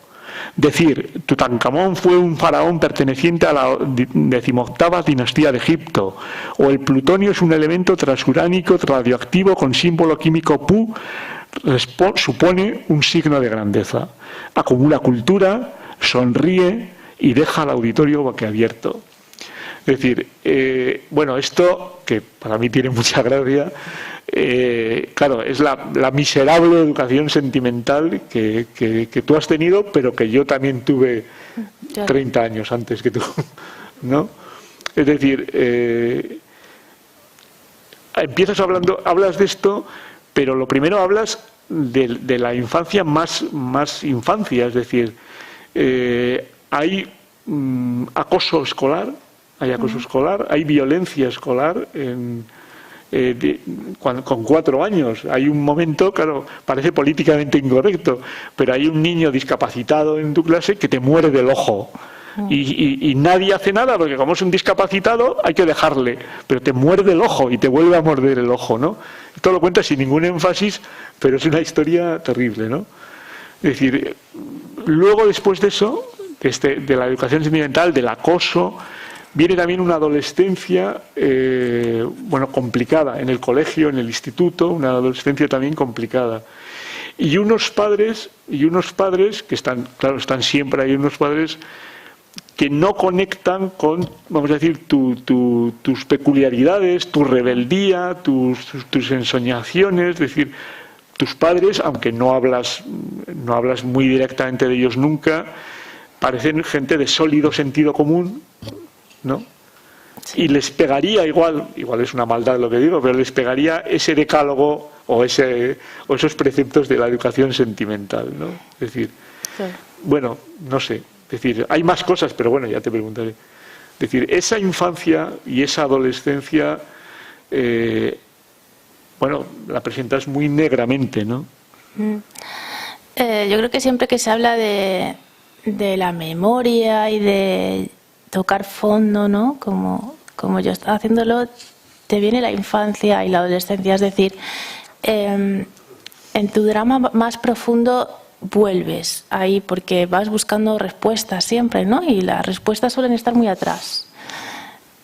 Decir, Tutankamón fue un faraón perteneciente a la 18ª dinastía de Egipto, o el plutonio es un elemento transuránico radioactivo con símbolo químico Pu, supone un signo de grandeza. Acumula cultura, sonríe y deja al auditorio boquiabierto. Es decir, bueno, esto, que para mí tiene mucha gracia, claro, es la miserable educación sentimental que tú has tenido, pero que yo también tuve 30 años antes que tú, ¿no? Es decir, hablas de esto, pero lo primero hablas de la infancia más infancia, es decir, hay acoso escolar, hay violencia escolar con 4 años. Hay un momento, claro, parece políticamente incorrecto, pero hay un niño discapacitado en tu clase que te muerde el ojo. Y nadie hace nada, porque como es un discapacitado hay que dejarle, pero te muerde el ojo y te vuelve a morder el ojo, ¿no? Esto lo cuenta sin ningún énfasis, pero es una historia terrible, ¿no? Es decir, luego después de eso, de la educación sentimental, del acoso, viene también una adolescencia, complicada, en el colegio, en el instituto, una adolescencia también complicada. Y unos padres que están siempre ahí, unos padres que no conectan con, vamos a decir, tus peculiaridades, tu rebeldía, tus ensoñaciones, es decir, tus padres, aunque no hablas muy directamente de ellos nunca, parecen gente de sólido sentido común, ¿no? Sí. Y les pegaría igual es una maldad lo que digo, pero les pegaría ese decálogo o esos preceptos de la educación sentimental, ¿no? Es decir, sí. Bueno, no sé. Es decir, hay más cosas, pero bueno, ya te preguntaré. Es decir, esa infancia y esa adolescencia, la presentas muy negramente, ¿no? Yo creo que siempre que se habla de la memoria y de tocar fondo, ¿no? Como yo estaba haciéndolo, te viene la infancia y la adolescencia. Es decir, en tu drama más profundo vuelves ahí porque vas buscando respuestas siempre, ¿no? Y las respuestas suelen estar muy atrás,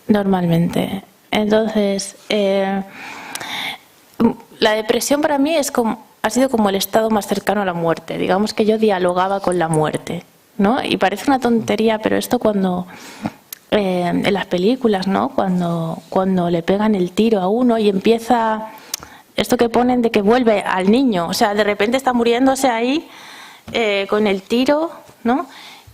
normalmente. Entonces, la depresión para mí ha sido como el estado más cercano a la muerte. Digamos que yo dialogaba con la muerte, ¿no? Y parece una tontería, pero esto cuando en las películas, ¿no? Cuando le pegan el tiro a uno y empieza esto que ponen de que vuelve al niño, o sea, de repente está muriéndose ahí con el tiro, ¿no?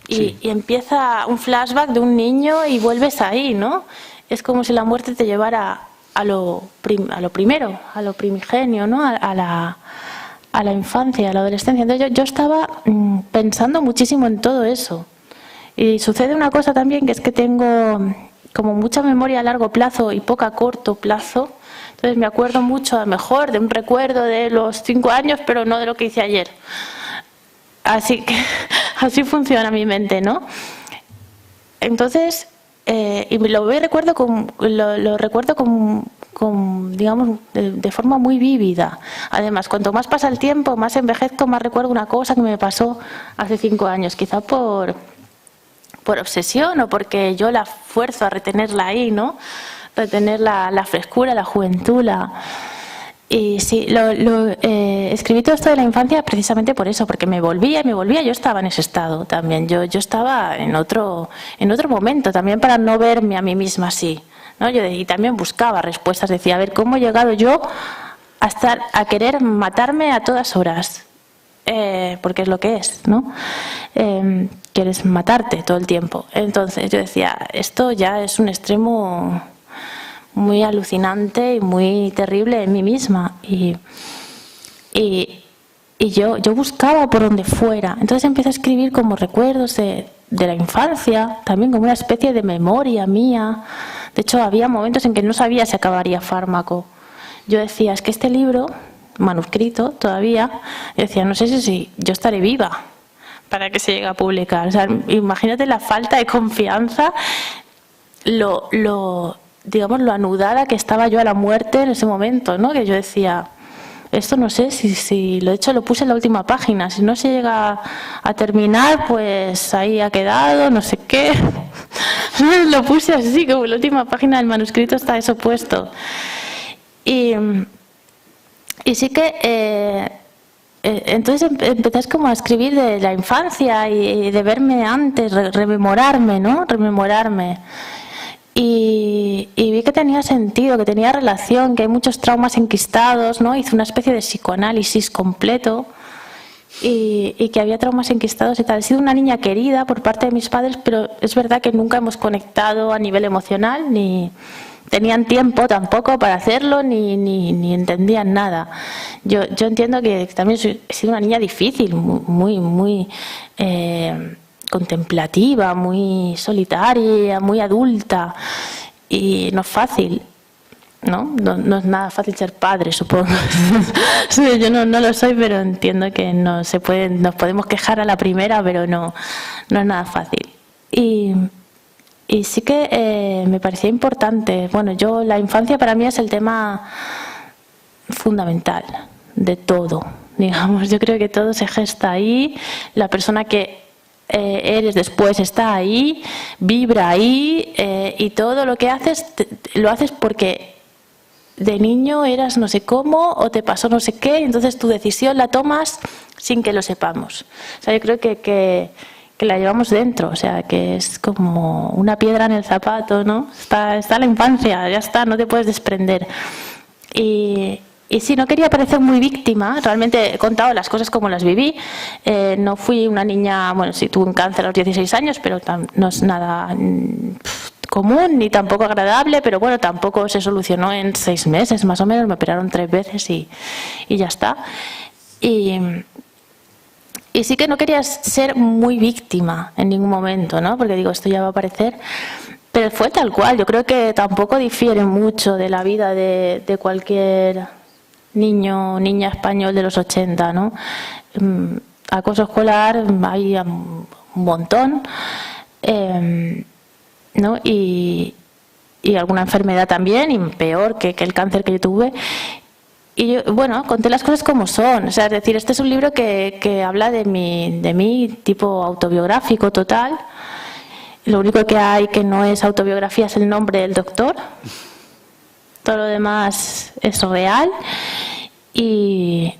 Y empieza un flashback de un niño y vuelves ahí, ¿no? Es como si la muerte te llevara a lo primero, a lo primigenio, ¿no? A la infancia, a la adolescencia. Entonces yo estaba pensando muchísimo en todo eso. Y sucede una cosa también, que es que tengo como mucha memoria a largo plazo y poca a corto plazo. Entonces me acuerdo mucho, a lo mejor, de un recuerdo de los 5 años, pero no de lo que hice ayer. Así que así funciona mi mente, ¿no? Entonces, y lo recuerdo digamos, de forma muy vívida. Además, cuanto más pasa el tiempo, más envejezco, más recuerdo una cosa que me pasó hace 5 años, quizá por obsesión o porque yo la fuerzo a retenerla ahí, ¿no? Retener la frescura, la juventud, Y sí, escribí todo esto de la infancia precisamente por eso, porque me volvía, yo estaba en ese estado también, yo estaba en otro momento, también para no verme a mí misma así, ¿no? Y también buscaba respuestas, decía, a ver, ¿cómo he llegado yo a querer matarme a todas horas? Porque es lo que es, ¿no? Quieres matarte todo el tiempo. Entonces yo decía, esto ya es un extremo muy alucinante y muy terrible en mí misma, y yo buscaba por donde fuera. Entonces empecé a escribir como recuerdos de la infancia, también como una especie de memoria mía. De hecho, había momentos en que no sabía si acabaría Fármaco. Yo decía, es que este libro, manuscrito todavía, yo decía, no sé si yo estaré viva para que se llegue a publicar. O sea, imagínate la falta de confianza, digamos, lo anudada que estaba yo a la muerte en ese momento, ¿no? Que yo decía, esto no sé si de hecho lo puse en la última página, si no se llega a terminar, pues ahí ha quedado, no sé qué. Lo puse así, como en la última página del manuscrito está eso puesto. Y sí que entonces empecé como a escribir de la infancia y de verme antes, rememorarme, ¿no? Rememorarme. Y vi que tenía sentido, que tenía relación, que hay muchos traumas enquistados, ¿no? Hice una especie de psicoanálisis completo y que había traumas enquistados y tal. He sido una niña querida por parte de mis padres, pero es verdad que nunca hemos conectado a nivel emocional, ni tenían tiempo tampoco para hacerlo, ni entendían nada. Yo entiendo que también he sido una niña difícil, muy contemplativa, muy solitaria, muy adulta, y no es fácil, ¿no? No es nada fácil ser padre, supongo. Sí, yo no lo soy, pero entiendo que nos podemos quejar a la primera, pero no es nada fácil. Y sí que me parecía importante. Bueno, la infancia para mí es el tema fundamental de todo, digamos. Yo creo que todo se gesta ahí, la persona que eres después está ahí, vibra ahí, y todo lo que haces lo haces porque de niño eras no sé cómo o te pasó no sé qué, entonces tu decisión la tomas sin que lo sepamos. O sea, yo creo que la llevamos dentro, o sea, que es como una piedra en el zapato, ¿no? Está la infancia, ya está, no te puedes desprender. Y sí, no quería parecer muy víctima, realmente he contado las cosas como las viví. No fui una niña, bueno, sí tuve un cáncer a los 16 años, pero no es nada común ni tampoco agradable, pero bueno, tampoco se solucionó en 6 meses más o menos, me operaron 3 veces y ya está. Y sí que no quería ser muy víctima en ningún momento, ¿no? Porque digo, esto ya va a aparecer. Pero fue tal cual. Yo creo que tampoco difiere mucho de la vida de cualquier niño o niña español de los 80, ¿no? Acoso escolar hay un montón, ¿no? Y alguna enfermedad también, y peor que el cáncer que yo tuve. Y yo, bueno, conté las cosas como son. O sea, es decir, este es un libro que habla de mí tipo autobiográfico total. Lo único que hay que no es autobiografía es el nombre del doctor. Todo lo demás es real. Y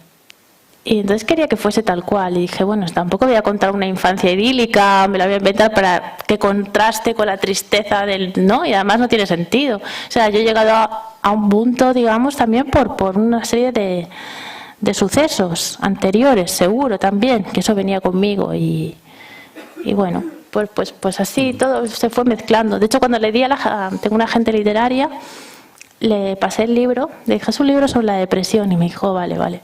entonces quería que fuese tal cual. Y dije, bueno, tampoco voy a contar una infancia idílica, me la voy a inventar para que contraste con la tristeza del... ¿no? Y además no tiene sentido. O sea, yo he llegado a un punto, digamos, también por una serie de sucesos anteriores, seguro también, que eso venía conmigo. Y bueno, pues así todo se fue mezclando. De hecho, cuando le di tengo una agente literaria, le pasé el libro, le dije, es un libro sobre la depresión, y me dijo, vale.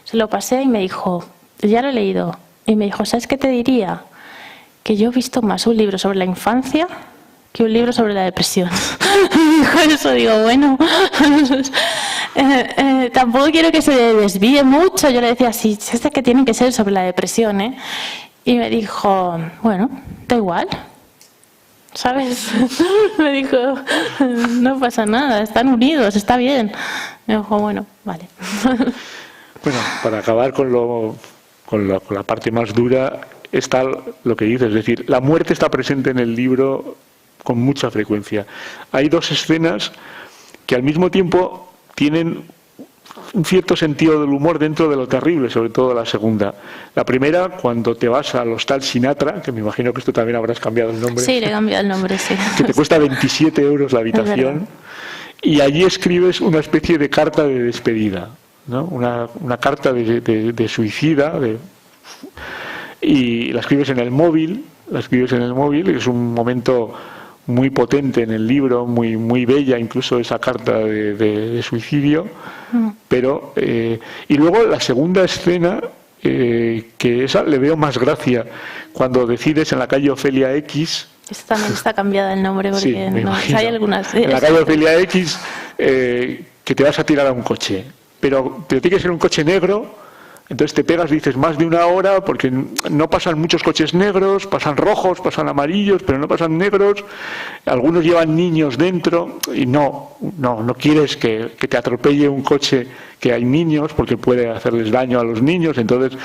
Se lo pasé y me dijo, ya lo he leído. Y me dijo, ¿sabes qué te diría? Que yo he visto más un libro sobre la infancia que un libro sobre la depresión. Me dijo eso, digo, bueno, tampoco quiero que se desvíe mucho. Yo le decía, sí, es que tienen que ser sobre la depresión, ¿eh? Y me dijo, bueno, da igual, ¿sabes? Me dijo, no pasa nada, están unidos, está bien. Me dijo, bueno, vale. Bueno, para acabar con la parte más dura, está lo que dices, es decir, la muerte está presente en el libro con mucha frecuencia. Hay 2 escenas que al mismo tiempo tienen un cierto sentido del humor dentro de lo terrible, sobre todo la segunda. La primera, cuando te vas al Hostal Sinatra, que me imagino que esto también habrás cambiado el nombre. Sí, le he cambiado el nombre, sí. Que te cuesta 27 euros la habitación. Y allí escribes una especie de carta de despedida, ¿no? Una carta de suicida, y la escribes en el móvil, y es un momento muy potente en el libro, muy bella incluso esa carta de suicidio, pero y luego la segunda escena, que esa le veo más gracia, cuando decides en la calle Ofelia X. Esta también está cambiada el nombre porque sí, hay algunas. En la calle Ofelia X, que te vas a tirar a un coche, pero tiene que ser un coche negro, Entonces te pegas, dices, más de una hora, porque no pasan muchos coches negros, pasan rojos, pasan amarillos, pero no pasan negros. Algunos llevan niños dentro y no quieres que te atropelle un coche que hay niños, porque puede hacerles daño a los niños. Entonces,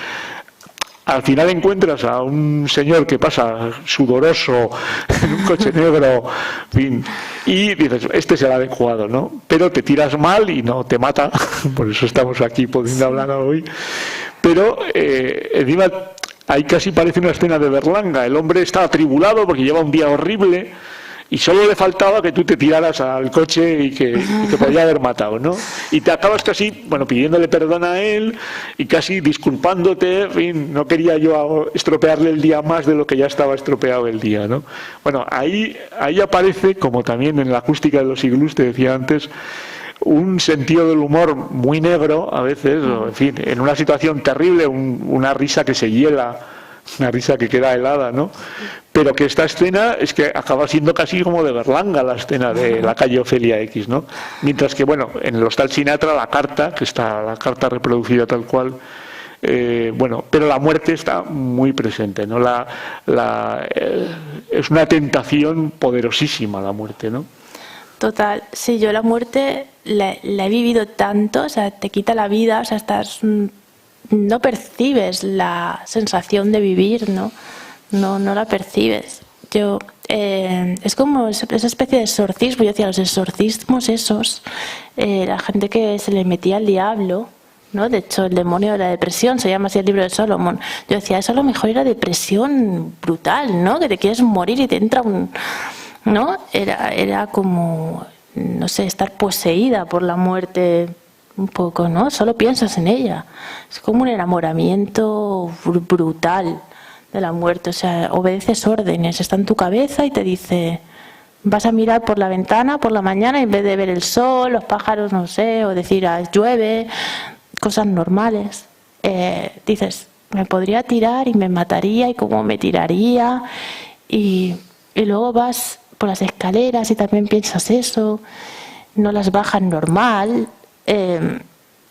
al final encuentras a un señor que pasa sudoroso en un coche negro, en fin, y dices, este es el adecuado, ¿no? Pero te tiras mal y no te mata, por eso estamos aquí pudiendo hablar hoy. Pero encima ahí casi parece una escena de Berlanga. El hombre está atribulado porque lleva un día horrible y solo le faltaba que tú te tiraras al coche y que te podía haber matado, ¿no? Y te acabas casi, pidiéndole perdón a él y casi disculpándote, en fin, no quería yo estropearle el día más de lo que ya estaba estropeado el día, ¿no? Bueno, ahí aparece, como también en la acústica de los iglús, te decía antes, un sentido del humor muy negro a veces, o, en fin, en una situación terrible, una risa que se hiela, una risa que queda helada, ¿no? Pero que esta escena es que acaba siendo casi como de Berlanga, la escena de la calle Ofelia X, ¿no? Mientras que, en el Hostal Sinatra la carta, que está la carta reproducida tal cual, pero la muerte está muy presente, ¿no? Es una tentación poderosísima la muerte, ¿no? Total, sí, yo la muerte la he vivido tanto, o sea, te quita la vida, o sea, no percibes la sensación de vivir, ¿no? No la percibes. Es como esa especie de exorcismo. Yo decía, los exorcismos esos, la gente que se le metía al diablo, ¿no? De hecho, el demonio de la depresión, se llama así el libro de Solomon. Yo decía, eso a lo mejor era depresión brutal, ¿no? Que te quieres morir y te entra ¿no? Era como, no sé, estar poseída por la muerte un poco, ¿no? Solo piensas en ella. Es como un enamoramiento brutal de la muerte. O sea, obedeces órdenes. Está en tu cabeza y te dice, vas a mirar por la ventana por la mañana y en vez de ver el sol, los pájaros, no sé, o decir, llueve, cosas normales. Dices, me podría tirar y me mataría y cómo me tiraría. Y luego vas por las escaleras y también piensas eso. No las bajas normal.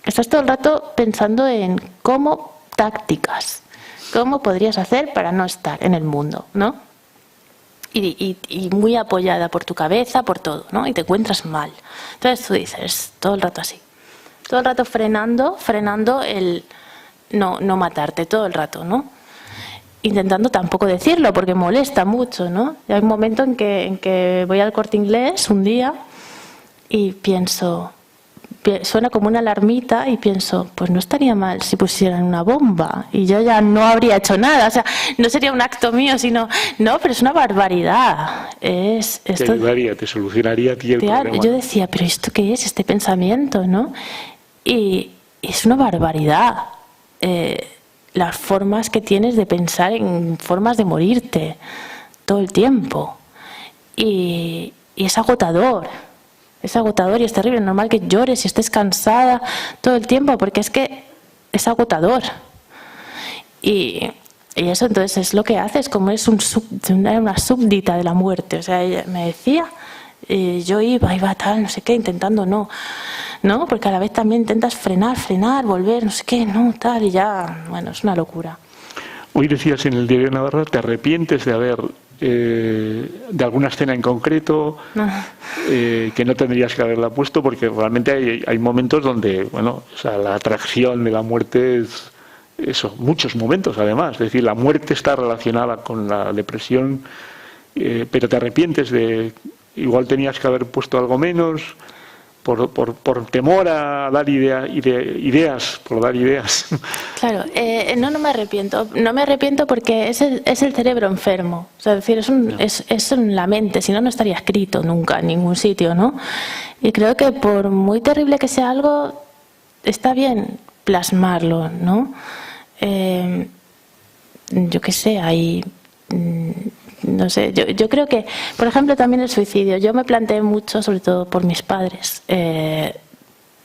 Estás todo el rato pensando en tácticas, cómo podrías hacer para no estar en el mundo, ¿no? Y muy apoyada por tu cabeza, por todo, ¿no? Y te encuentras mal. Entonces tú dices, todo el rato así, todo el rato frenando el no matarte, todo el rato, ¿no? Intentando tampoco decirlo porque molesta mucho, ¿no? Y hay un momento en que voy al Corte Inglés un día y pienso, suena como una alarmita y pienso, pues no estaría mal si pusieran una bomba y yo ya no habría hecho nada, o sea, no sería un acto mío, sino, no, pero es una barbaridad. Te ayudaría, te solucionaría a ti el problema. Yo decía, pero ¿esto qué es? Este pensamiento, ¿no? Y es una barbaridad. Las formas que tienes de pensar en formas de morirte todo el tiempo. Y es agotador. Es agotador y es terrible. Es normal que llores y estés cansada todo el tiempo porque es que es agotador. Y eso entonces es lo que haces, como es una súbdita de la muerte. O sea, ella me decía, yo iba tal, no sé qué, intentando no, porque a la vez también intentas frenar, volver, no sé qué, no, tal, y ya, es una locura. Hoy decías en el Diario de Navarra, ¿te arrepientes de haber de alguna escena en concreto que no tendrías que haberla puesto? Porque realmente hay momentos donde, la atracción de la muerte es eso, muchos momentos además, es decir, la muerte está relacionada con la depresión, pero te arrepientes de, igual tenías que haber puesto algo menos, por temor a dar ideas, por dar ideas. Claro, no me arrepiento. No me arrepiento porque es el cerebro enfermo. O sea, es decir, es en la mente, si no, no estaría escrito nunca en ningún sitio, ¿no? Y creo que por muy terrible que sea algo, está bien plasmarlo, ¿no? Yo qué sé, hay... No sé, yo creo que, por ejemplo, también el suicidio. Yo me planteé mucho, sobre todo por mis padres.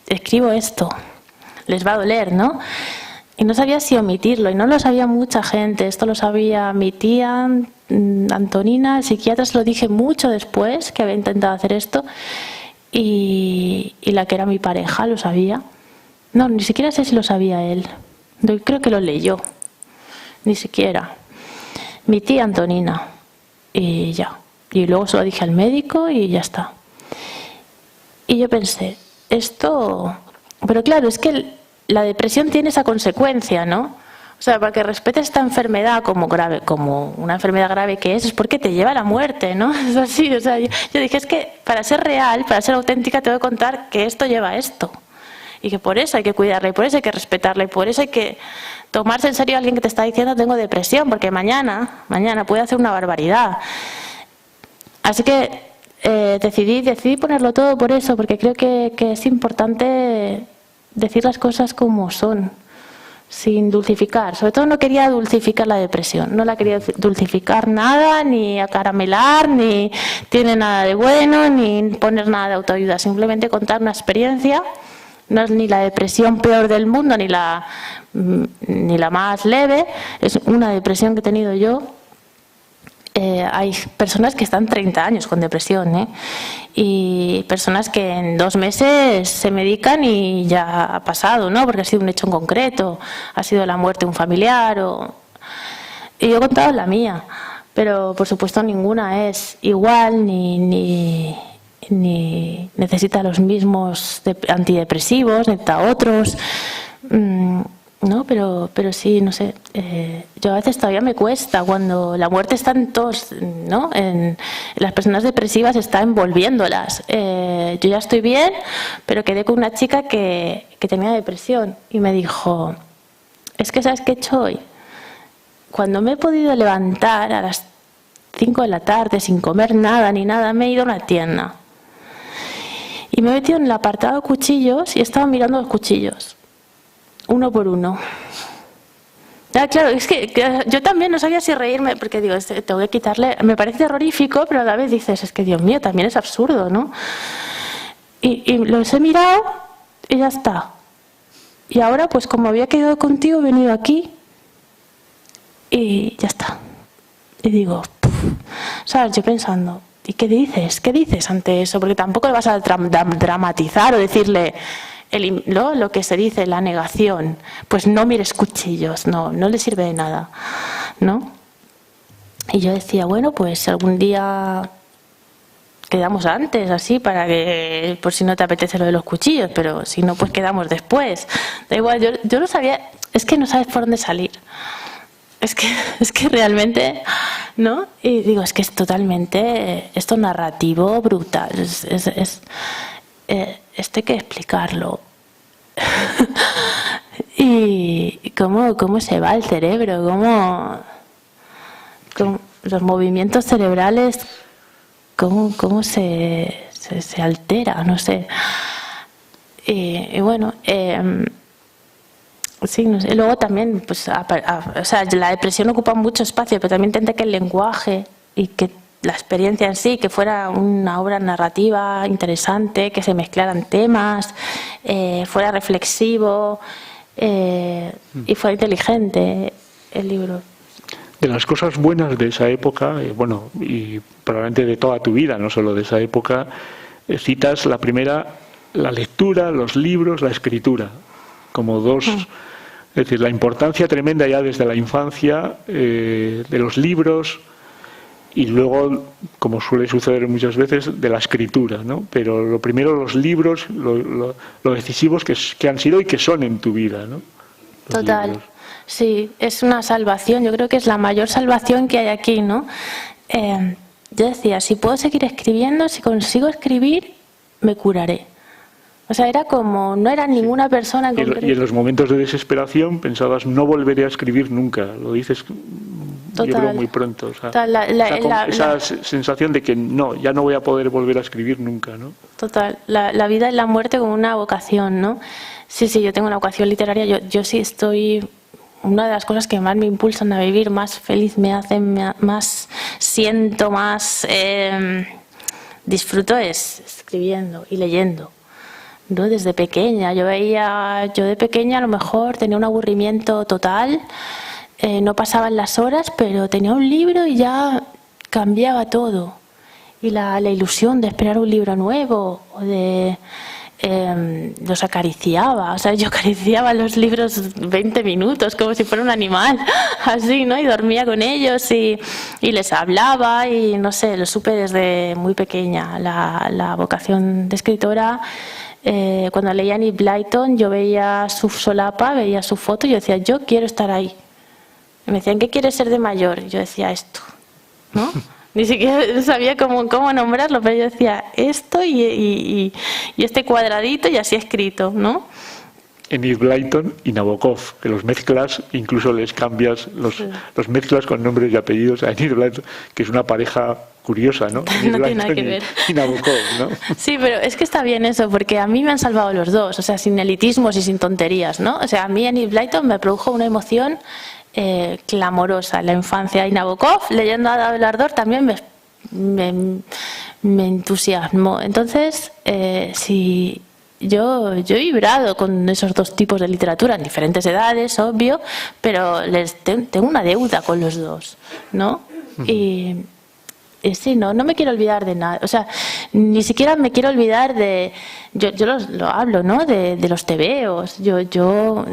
Escribo esto, les va a doler, ¿no? Y no sabía si omitirlo, y no lo sabía mucha gente. Esto lo sabía mi tía, Antonina, el psiquiatra, se lo dije mucho después, que había intentado hacer esto. Y la que era mi pareja lo sabía. No, ni siquiera sé si lo sabía él. Creo que lo leyó, ni siquiera. Mi tía Antonina, y ya. Y luego se lo dije al médico y ya está. Y yo pensé, esto... Pero claro, es que la depresión tiene esa consecuencia, ¿no? O sea, para que respetes esta enfermedad como grave, como una enfermedad grave que es porque te lleva a la muerte, ¿no? Es así, o sea, yo dije, es que para ser real, para ser auténtica, te voy a contar que esto lleva a esto. Y que por eso hay que cuidarla, y por eso hay que respetarla, y por eso hay que tomarse en serio a alguien que te está diciendo tengo depresión, porque mañana puede hacer una barbaridad. Así que decidí ponerlo todo por eso, porque creo que es importante decir las cosas como son, sin dulcificar. Sobre todo no quería dulcificar la depresión, no la quería dulcificar nada, ni acaramelar, ni tiene nada de bueno, ni poner nada de autoayuda, simplemente contar una experiencia. No es ni la depresión peor del mundo, ni la más leve, es una depresión que he tenido yo. Hay personas que están 30 años con depresión, y personas que en 2 meses se medican y ya ha pasado, ¿no? Porque ha sido un hecho en concreto, ha sido la muerte de un familiar. Y yo he contado la mía, pero por supuesto ninguna es igual ni necesita los mismos antidepresivos, necesita otros. No, pero sí, no sé. Yo a veces todavía me cuesta cuando la muerte está en todos, ¿no? En las personas depresivas está envolviéndolas. Yo ya estoy bien, pero quedé con una chica que tenía depresión y me dijo, es que ¿sabes qué he hecho hoy? Cuando me he podido levantar a las 5 de la tarde sin comer nada ni nada, me he ido a una tienda. Y me he metido en el apartado de cuchillos y estaba mirando los cuchillos, uno por uno. Ya, claro, es que yo también no sabía si reírme, porque digo, tengo que quitarle, me parece terrorífico, pero a la vez dices, es que Dios mío, también es absurdo, ¿no? Y los he mirado y ya está. Y ahora, pues como había quedado contigo, he venido aquí y ya está. Y digo, ¿sabes? Yo pensando, ¿y qué dices? ¿Qué dices ante eso? Porque tampoco le vas a dramatizar o decirle lo que se dice, la negación. Pues no mires cuchillos, no le sirve de nada, ¿no? Y yo decía, bueno, pues algún día quedamos antes, así, para que, por si no te apetece lo de los cuchillos, pero si no, pues quedamos después. Da igual, yo no sabía, es que no sabes por dónde salir. Es que realmente, ¿no? Y digo, es que es totalmente, esto narrativo brutal, esto hay que explicarlo. Y cómo se va el cerebro, cómo los movimientos cerebrales, cómo se altera, no sé. Y bueno, sí, no sé. Luego también, pues, o sea, la depresión ocupa mucho espacio, pero también intenté que el lenguaje y que la experiencia en sí, que fuera una obra narrativa interesante, que se mezclaran temas, fuera reflexivo y fuera inteligente el libro. De las cosas buenas de esa época, bueno, y probablemente de toda tu vida, no solo de esa época, citas la primera, la lectura, los libros, la escritura, como dos... Es decir, la importancia tremenda ya desde la infancia de los libros y luego, como suele suceder muchas veces, de la escritura, ¿no? Pero lo primero, los libros, lo decisivos que han sido y que son en tu vida, ¿no? Los Total, libros. Sí, es una salvación. Yo creo que es la mayor salvación que hay aquí, ¿no? Yo decía, si puedo seguir escribiendo, si consigo escribir, me curaré. O sea, era como, no era ninguna persona en concreto. Y en los momentos de desesperación pensabas, no volveré a escribir nunca. Lo dices, yo creo, muy pronto. O sea, esa sensación de que no, ya no voy a poder volver a escribir nunca, ¿no? Total, la vida y la muerte como una vocación, ¿no? Sí, yo tengo una vocación literaria. Yo sí estoy... Una de las cosas que más me impulsan a vivir, más feliz me hacen, más siento, más disfruto es escribiendo y leyendo. ¿No? Desde pequeña, yo de pequeña a lo mejor tenía un aburrimiento total, no pasaban las horas, pero tenía un libro y ya cambiaba todo. Y la ilusión de esperar un libro nuevo, o de los acariciaba, o sea, yo acariciaba los libros 20 minutos como si fuera un animal, así, ¿no? Y dormía con ellos y les hablaba y no sé, lo supe desde muy pequeña, la vocación de escritora. Cuando leía Enid Blyton, yo veía su solapa, veía su foto y yo decía, yo quiero estar ahí. Y me decían, ¿qué quieres ser de mayor? Y yo decía, esto, ¿no? Ni siquiera sabía cómo nombrarlo, pero yo decía esto y este cuadradito y así escrito, ¿no? Enid Blyton y Nabokov, que los mezclas, incluso les cambias, los mezclas con nombres y apellidos a Enid Blyton, que es una pareja curiosa, ¿no? Enid no tiene nada que ver. Y Nabokov, ¿no? Sí, pero es que está bien eso, porque a mí me han salvado los dos, o sea, sin elitismos y sin tonterías, ¿no? O sea, a mí Enid Blyton me produjo una emoción clamorosa en la infancia, y Nabokov, leyendo a David Ardor, también me entusiasmó. Entonces, sí, yo he vibrado con esos dos tipos de literatura en diferentes edades, obvio, pero tengo una deuda con los dos, ¿no? Y sí, no me quiero olvidar de nada, o sea, ni siquiera me quiero olvidar de, yo lo hablo, ¿no? De los tebeos. Yo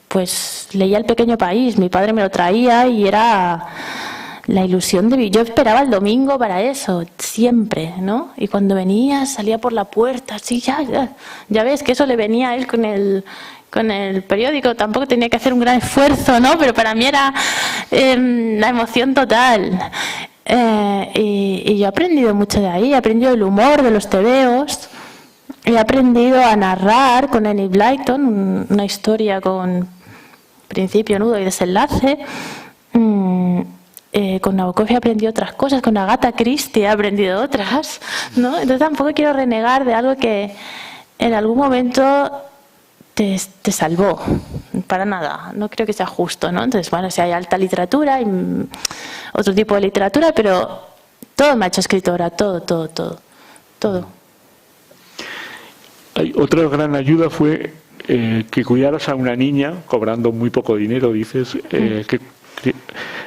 pues leía El Pequeño País, mi padre me lo traía y era la ilusión de vivir. Yo esperaba el domingo para eso, siempre, ¿no? Y cuando venía, salía por la puerta, así, ya ves que eso le venía a él con el periódico, tampoco tenía que hacer un gran esfuerzo, ¿no? Pero para mí era la emoción total. Y yo he aprendido mucho de ahí, he aprendido el humor de los tebeos, he aprendido a narrar con Enid Blyton una historia con principio, nudo y desenlace. Con Nabokov he aprendido otras cosas, con Agatha Christie he aprendido otras, ¿no? Entonces tampoco quiero renegar de algo que en algún momento te salvó, para nada, no creo que sea justo, ¿no? Entonces, bueno, si hay alta literatura y otro tipo de literatura, pero todo me ha hecho escritora, todo. Otra gran ayuda fue que cuidaras a una niña, cobrando muy poco dinero, dices.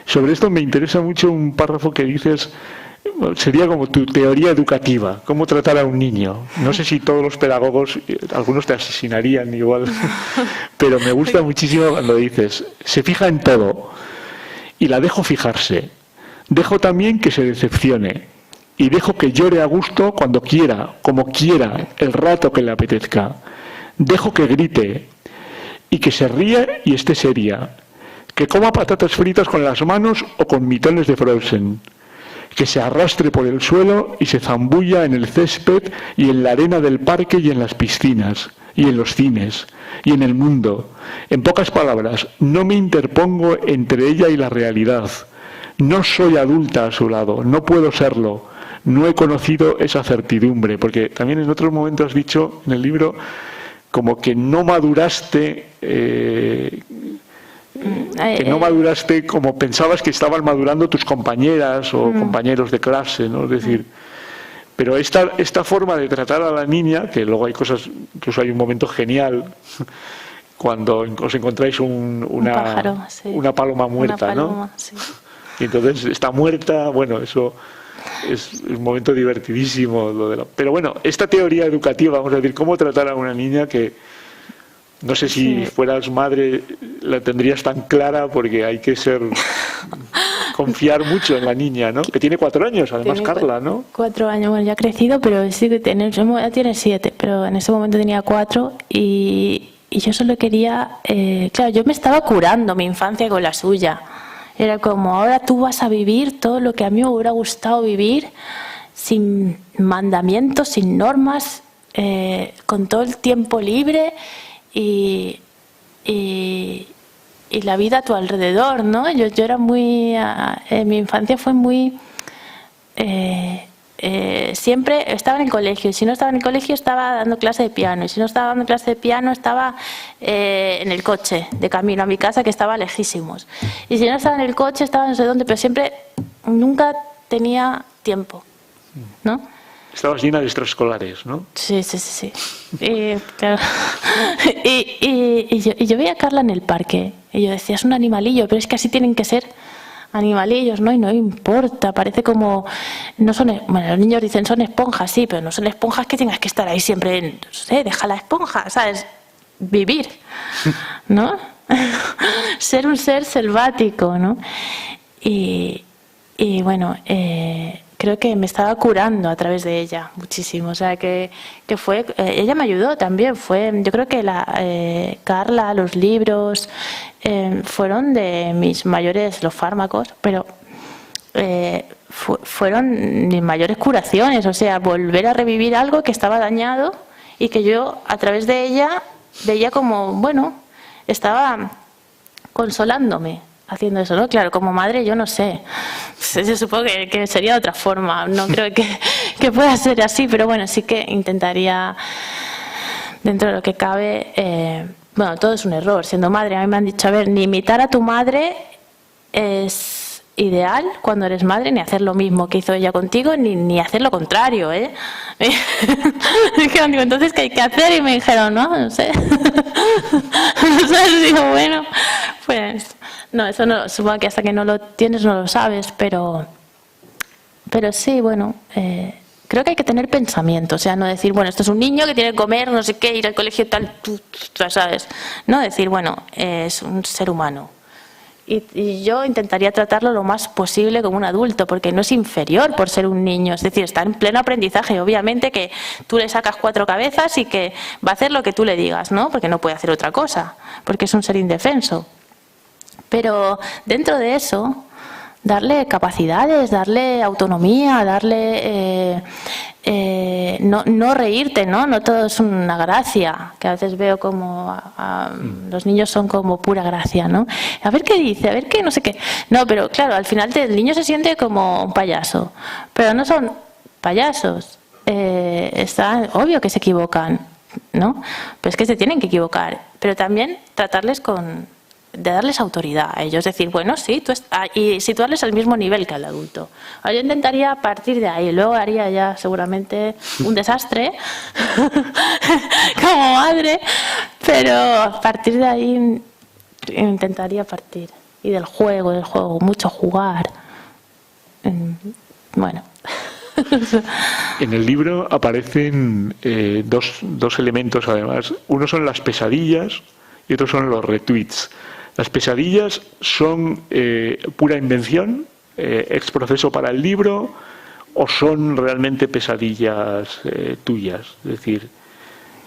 Sobre esto me interesa mucho un párrafo que dices, sería como tu teoría educativa, cómo tratar a un niño. No sé si todos los pedagogos, algunos te asesinarían igual, pero me gusta muchísimo cuando dices, se fija en todo y la dejo fijarse. Dejo también que se decepcione y dejo que llore a gusto cuando quiera, como quiera, el rato que le apetezca. Dejo que grite y que se ríe y esté seria. Que coma patatas fritas con las manos o con mitones de Frozen. Que se arrastre por el suelo y se zambulla en el césped y en la arena del parque y en las piscinas y en los cines y en el mundo. En pocas palabras, no me interpongo entre ella y la realidad. No soy adulta a su lado, no puedo serlo. No he conocido esa certidumbre, porque también en otros momentos has dicho en el libro como que no maduraste, como pensabas que estaban madurando tus compañeras o compañeros de clase, ¿no? Es decir, pero esta forma de tratar a la niña, que luego hay cosas, incluso hay un momento genial cuando os encontráis un pájaro, sí, una paloma muerta, una paloma, ¿no? Sí. Y entonces está muerta, bueno, eso es un momento divertidísimo. Pero bueno, esta teoría educativa, vamos a decir, cómo tratar a una niña que no sé si fueras madre la tendrías tan clara, porque hay que confiar mucho en la niña, ¿no? Que tiene 4 años, además, tiene Carla, ¿no? 4 años, bueno, ya ha crecido, pero sí que ya tiene 7, pero en ese momento tenía 4 y yo solo quería, claro, yo me estaba curando mi infancia con la suya. Era como, ahora tú vas a vivir todo lo que a mí me hubiera gustado vivir, sin mandamientos, sin normas, con todo el tiempo libre y la vida a tu alrededor, ¿no? Yo era muy... mi infancia fue muy... siempre estaba en el colegio, y si no estaba en el colegio estaba dando clase de piano, y si no estaba dando clase de piano estaba en el coche de camino a mi casa, que estaba lejísimos, y si no estaba en el coche estaba no sé dónde, pero siempre, nunca tenía tiempo, ¿no? Estabas llena de extraescolares, ¿no? Sí. Claro. y yo veía a Carla en el parque y yo decía, es un animalillo, pero es que así tienen que ser. animalillos, ¿no? Y no importa, parece como... no son, bueno, los niños dicen son esponjas, sí, pero no son esponjas que tengas que estar ahí siempre, no sé, deja la esponja, ¿sabes? Vivir, ¿no? Ser un ser selvático, ¿no? Y bueno, creo que me estaba curando a través de ella muchísimo, o sea, que fue... ella me ayudó también, yo creo que Carla, los libros, fueron de mis mayores, los fármacos, pero fueron mis mayores curaciones, o sea, volver a revivir algo que estaba dañado y que yo a través de ella veía como, bueno, estaba consolándome haciendo eso, ¿no? Claro, como madre yo no sé, yo supongo que sería de otra forma, no creo que pueda ser así, pero bueno, sí que intentaría, dentro de lo que cabe, bueno, todo es un error, siendo madre, a mí me han dicho, a ver, ni imitar a tu madre es ideal cuando eres madre, ni hacer lo mismo que hizo ella contigo, ni hacer lo contrario, ¿eh? Me dijeron, digo, entonces, ¿qué hay que hacer? Y me dijeron, no sé. No sé, digo, bueno, pues, no, eso no, supongo que hasta que no lo tienes no lo sabes, pero sí, bueno, creo que hay que tener pensamiento, o sea, no decir, bueno, esto es un niño que tiene que comer, no sé qué, ir al colegio tal, tú sabes, no decir, bueno, es un ser humano. Y yo intentaría tratarlo lo más posible como un adulto, porque no es inferior por ser un niño, es decir, está en pleno aprendizaje, obviamente que tú le sacas 4 cabezas y que va a hacer lo que tú le digas, ¿no? Porque no puede hacer otra cosa, porque es un ser indefenso. Pero dentro de eso, darle capacidades, darle autonomía, darle... no reírte, ¿no? No todo es una gracia, que a veces veo como los niños son como pura gracia, ¿no? A ver qué dice, a ver qué, no sé qué. No, pero claro, al final el niño se siente como un payaso, pero no son payasos. Está obvio que se equivocan, ¿no? Pero es que se tienen que equivocar, pero también tratarles de darles autoridad a ellos, decir, bueno, sí, y situarles al mismo nivel que al adulto. Ahora yo intentaría partir de ahí, luego haría ya seguramente un desastre como madre, pero a partir de ahí intentaría partir. Y del juego, mucho jugar. Bueno. En el libro aparecen dos elementos además. Uno son las pesadillas y otro son los retweets. Las pesadillas son pura invención, ex proceso para el libro, o son realmente pesadillas tuyas. Es decir,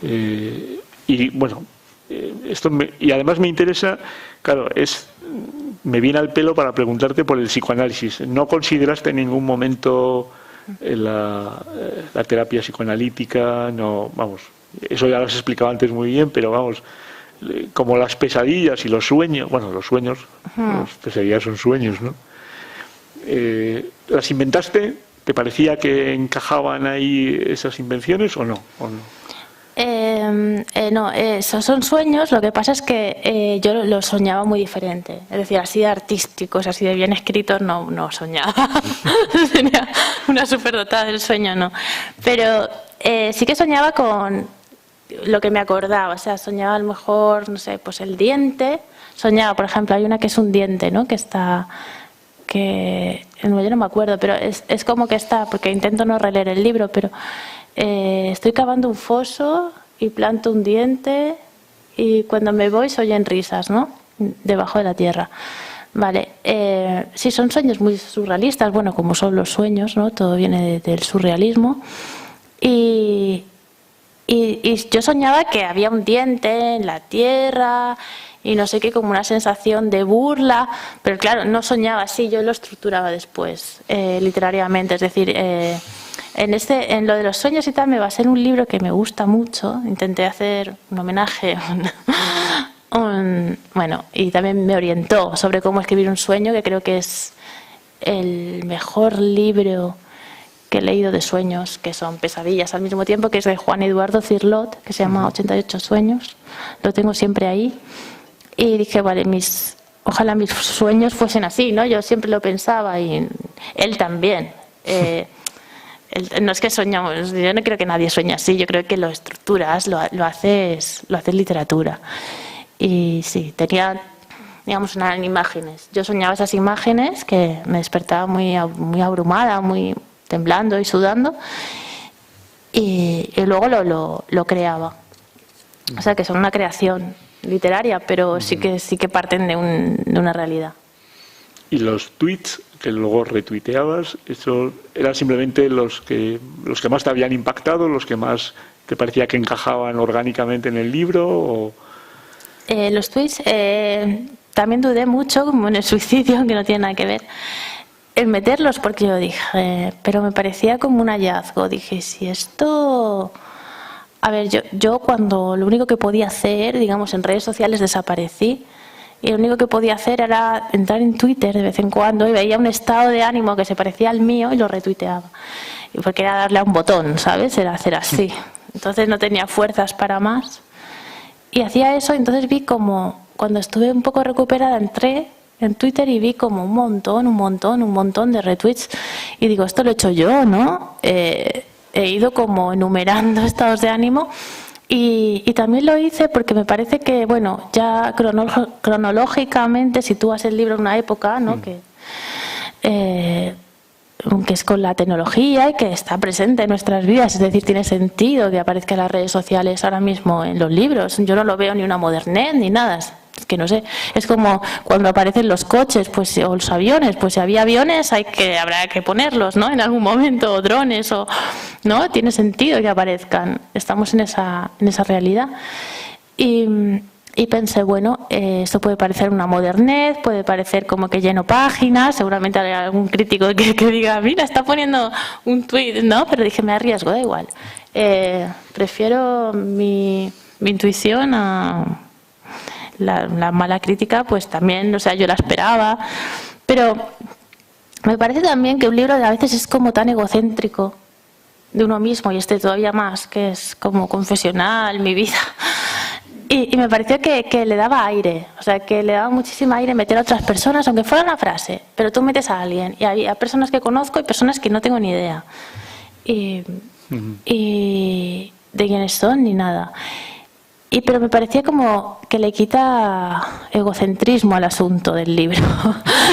y bueno, y además me interesa, claro, me viene al pelo para preguntarte por el psicoanálisis. ¿No consideraste en ningún momento la terapia psicoanalítica? No, vamos, eso ya lo has explicado antes muy bien, pero vamos, como las pesadillas y los sueños, bueno, los sueños, las pesadillas son sueños, ¿no? ¿Las inventaste? ¿Te parecía que encajaban ahí esas invenciones o no? No, esos son sueños, lo que pasa es que yo los soñaba muy diferente, es decir, así de artísticos, así de bien escritos, no soñaba. Tenía una superdotada del sueño, no. Pero sí que soñaba con lo que me acordaba, o sea, soñaba a lo mejor, no sé, pues el diente, soñaba, por ejemplo, hay una que es un diente, ¿no? No, yo no me acuerdo, pero es como que está, porque intento no releer el libro, pero estoy cavando un foso y planto un diente y cuando me voy se oyen risas, ¿no? Debajo de la tierra. Vale, sí, son sueños muy surrealistas, bueno, como son los sueños, ¿no? Todo viene del surrealismo. Y yo soñaba que había un diente en la tierra y no sé qué, como una sensación de burla, pero claro, no soñaba así, yo lo estructuraba después, literariamente, es decir, en lo de los sueños y tal me basé en un libro que me gusta mucho, intenté hacer un homenaje, bueno, y también me orientó sobre cómo escribir un sueño, que creo que es el mejor libro que he leído de sueños, que son pesadillas al mismo tiempo, que es de Juan Eduardo Cirlot, que se llama 88 sueños, lo tengo siempre ahí, y dije, vale, ojalá mis sueños fuesen así, ¿no? Yo siempre lo pensaba y él también. No es que soñamos, yo no creo que nadie sueñe así, yo creo que lo estructuras, lo haces literatura. Y sí, tenía digamos, eran imágenes. Yo soñaba esas imágenes que me despertaba muy abrumada, muy temblando y sudando, y luego lo creaba. O sea, que son una creación literaria, pero sí que parten de una realidad. ¿Y los tweets que luego retuiteabas, eso eran simplemente los que más te habían impactado, los que más te parecía que encajaban orgánicamente en el libro? ¿O? Los tweets, también dudé mucho, como en el suicidio, que no tiene nada que ver, en meterlos, porque yo dije, pero me parecía como un hallazgo. Dije, si esto... A ver, yo cuando lo único que podía hacer, digamos, en redes sociales desaparecí, y lo único que podía hacer era entrar en Twitter de vez en cuando y veía un estado de ánimo que se parecía al mío y lo retuiteaba. Y porque era darle a un botón, ¿sabes? Era hacer así. Entonces no tenía fuerzas para más. Y hacía eso, entonces vi como, cuando estuve un poco recuperada, entré en Twitter y vi como un montón de retweets. Y digo, esto lo he hecho yo, ¿no? He ido como enumerando estados de ánimo y también lo hice porque me parece que, bueno, ya cronológicamente sitúas el libro en una época, ¿no? Que es con la tecnología y que está presente en nuestras vidas, es decir, tiene sentido que aparezcan las redes sociales ahora mismo en los libros. Yo no lo veo ni una modernez ni nada. Es que no sé, es como cuando aparecen los coches, pues, o los aviones, pues si había aviones habrá que ponerlos, ¿no? En algún momento, o drones, ¿no? Tiene sentido que aparezcan. Estamos en esa realidad. Y pensé, bueno, esto puede parecer una modernez, puede parecer como que lleno páginas, seguramente hay algún crítico que diga, mira, está poniendo un tuit, ¿no? Pero dije, me arriesgo, da igual. Prefiero mi intuición a... La mala crítica, pues también, o sea, yo la esperaba, pero me parece también que un libro a veces es como tan egocéntrico de uno mismo, y todavía más, que es como confesional, mi vida, y me pareció que le daba aire, o sea, que le daba muchísimo aire meter a otras personas, aunque fuera una frase, pero tú metes a alguien, y había personas que conozco y personas que no tengo ni idea, y de quiénes son ni nada. Pero me parecía como que le quita egocentrismo al asunto del libro.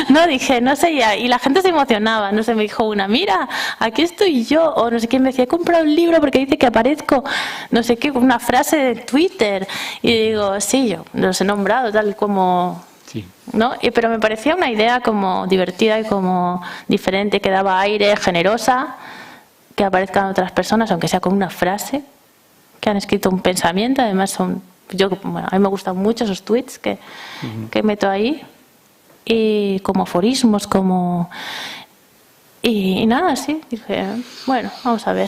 No, dije, no sé, y la gente se emocionaba, no sé, me dijo una, mira, aquí estoy yo, o no sé quién me decía, he comprado un libro porque dice que aparezco, no sé qué, una frase de Twitter, y digo, sí, yo los he nombrado tal como... Sí. ¿No? Pero me parecía una idea como divertida y como diferente, que daba aire, generosa, que aparezcan otras personas, aunque sea con una frase, que han escrito un pensamiento. Además bueno, a mí me gustan mucho esos tweets que meto ahí, y como aforismos, como y nada, sí, dije, bueno, vamos a ver.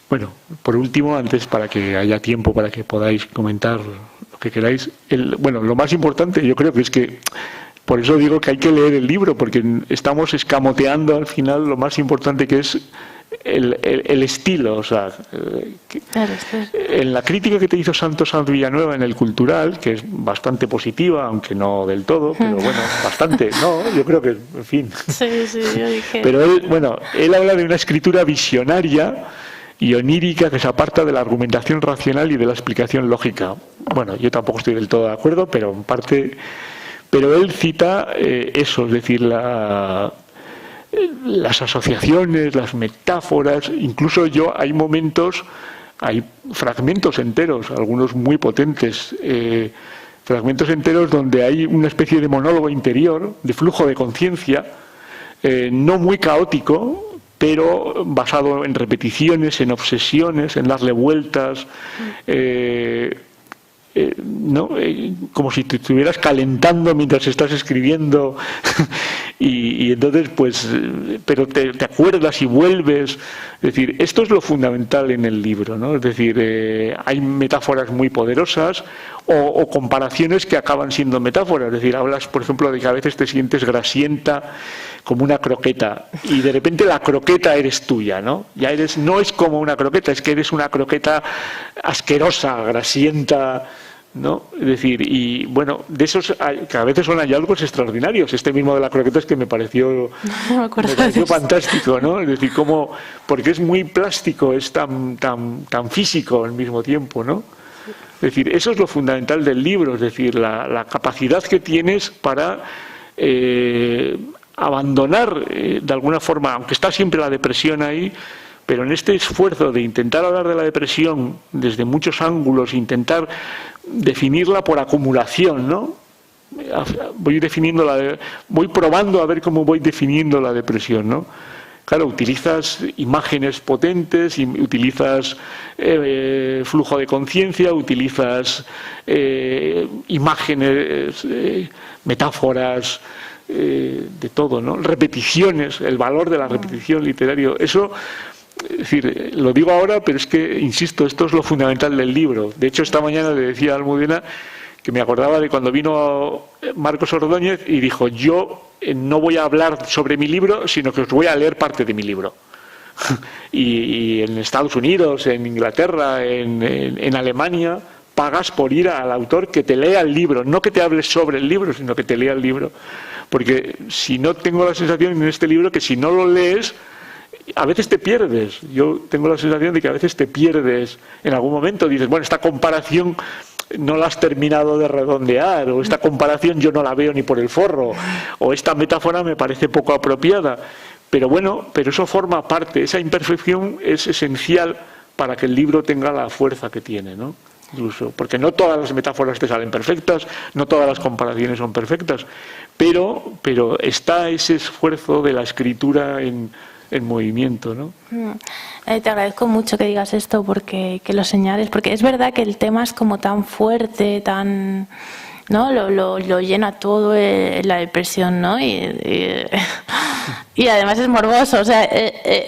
Bueno, por último, antes, para que haya tiempo para que podáis comentar lo que queráis, bueno, lo más importante yo creo que es que, por eso digo que hay que leer el libro, porque estamos escamoteando al final lo más importante, que es el estilo, o sea, claro. En la crítica que te hizo Santos Sanz Villanueva en El Cultural, que es bastante positiva, aunque no del todo, pero bueno, bastante, no, yo creo que, en fin. Sí, yo dije. Pero él habla de una escritura visionaria y onírica que se aparta de la argumentación racional y de la explicación lógica. Bueno, yo tampoco estoy del todo de acuerdo, pero en parte, pero él cita eso, es decir, las asociaciones, las metáforas, incluso hay hay fragmentos enteros, algunos muy potentes, fragmentos enteros donde hay una especie de monólogo interior, de flujo de conciencia, no muy caótico, pero basado en repeticiones, en obsesiones, en darle vueltas, ¿no? Como si te estuvieras calentando mientras estás escribiendo y entonces pues pero te acuerdas y vuelves, es decir, esto es lo fundamental en el libro, ¿no? Es decir, hay metáforas muy poderosas o comparaciones que acaban siendo metáforas, es decir, hablas por ejemplo de que a veces te sientes grasienta como una croqueta y de repente la croqueta eres tuya, ¿no? No es como una croqueta, es que eres una croqueta asquerosa, grasienta, ¿no? Es decir, y bueno, de esos que a veces son hallazgos extraordinarios. Este mismo de la croqueta es que me pareció fantástico, ¿no? Es decir, porque es muy plástico, es tan físico al mismo tiempo, ¿no? Es decir, eso es lo fundamental del libro, es decir, la capacidad que tienes para abandonar de alguna forma, aunque está siempre la depresión ahí, pero en este esfuerzo de intentar hablar de la depresión desde muchos ángulos, intentar definirla por acumulación, ¿no? Voy probando a ver cómo voy definiendo la depresión, ¿no? Claro, utilizas imágenes potentes, utilizas flujo de conciencia, utilizas imágenes, metáforas, de todo, ¿no? Repeticiones, el valor de la repetición literaria. Eso, es decir, lo digo ahora, pero es que, insisto, esto es lo fundamental del libro. De hecho, esta mañana le decía a Almudena que me acordaba de cuando vino Marcos Ordóñez y dijo: yo no voy a hablar sobre mi libro, sino que os voy a leer parte de mi libro. Y en Estados Unidos, en Inglaterra, en Alemania, pagas por ir al autor que te lea el libro, no que te hable sobre el libro, sino que te lea el libro. Porque si no, tengo la sensación en este libro que si no lo lees, a veces te pierdes. Yo tengo la sensación de que a veces te pierdes en algún momento. Dices, bueno, esta comparación no la has terminado de redondear, o esta comparación yo no la veo ni por el forro, o esta metáfora me parece poco apropiada. Pero bueno, pero eso forma parte, esa imperfección es esencial para que el libro tenga la fuerza que tiene, ¿no? Incluso, porque no todas las metáforas te salen perfectas, no todas las comparaciones son perfectas, pero está ese esfuerzo de la escritura en movimiento, ¿no? Te agradezco mucho que digas esto, porque que lo señales, porque es verdad que el tema es como tan fuerte, tan, ¿no? Lo llena todo la depresión, ¿no? Y además es morboso, o sea,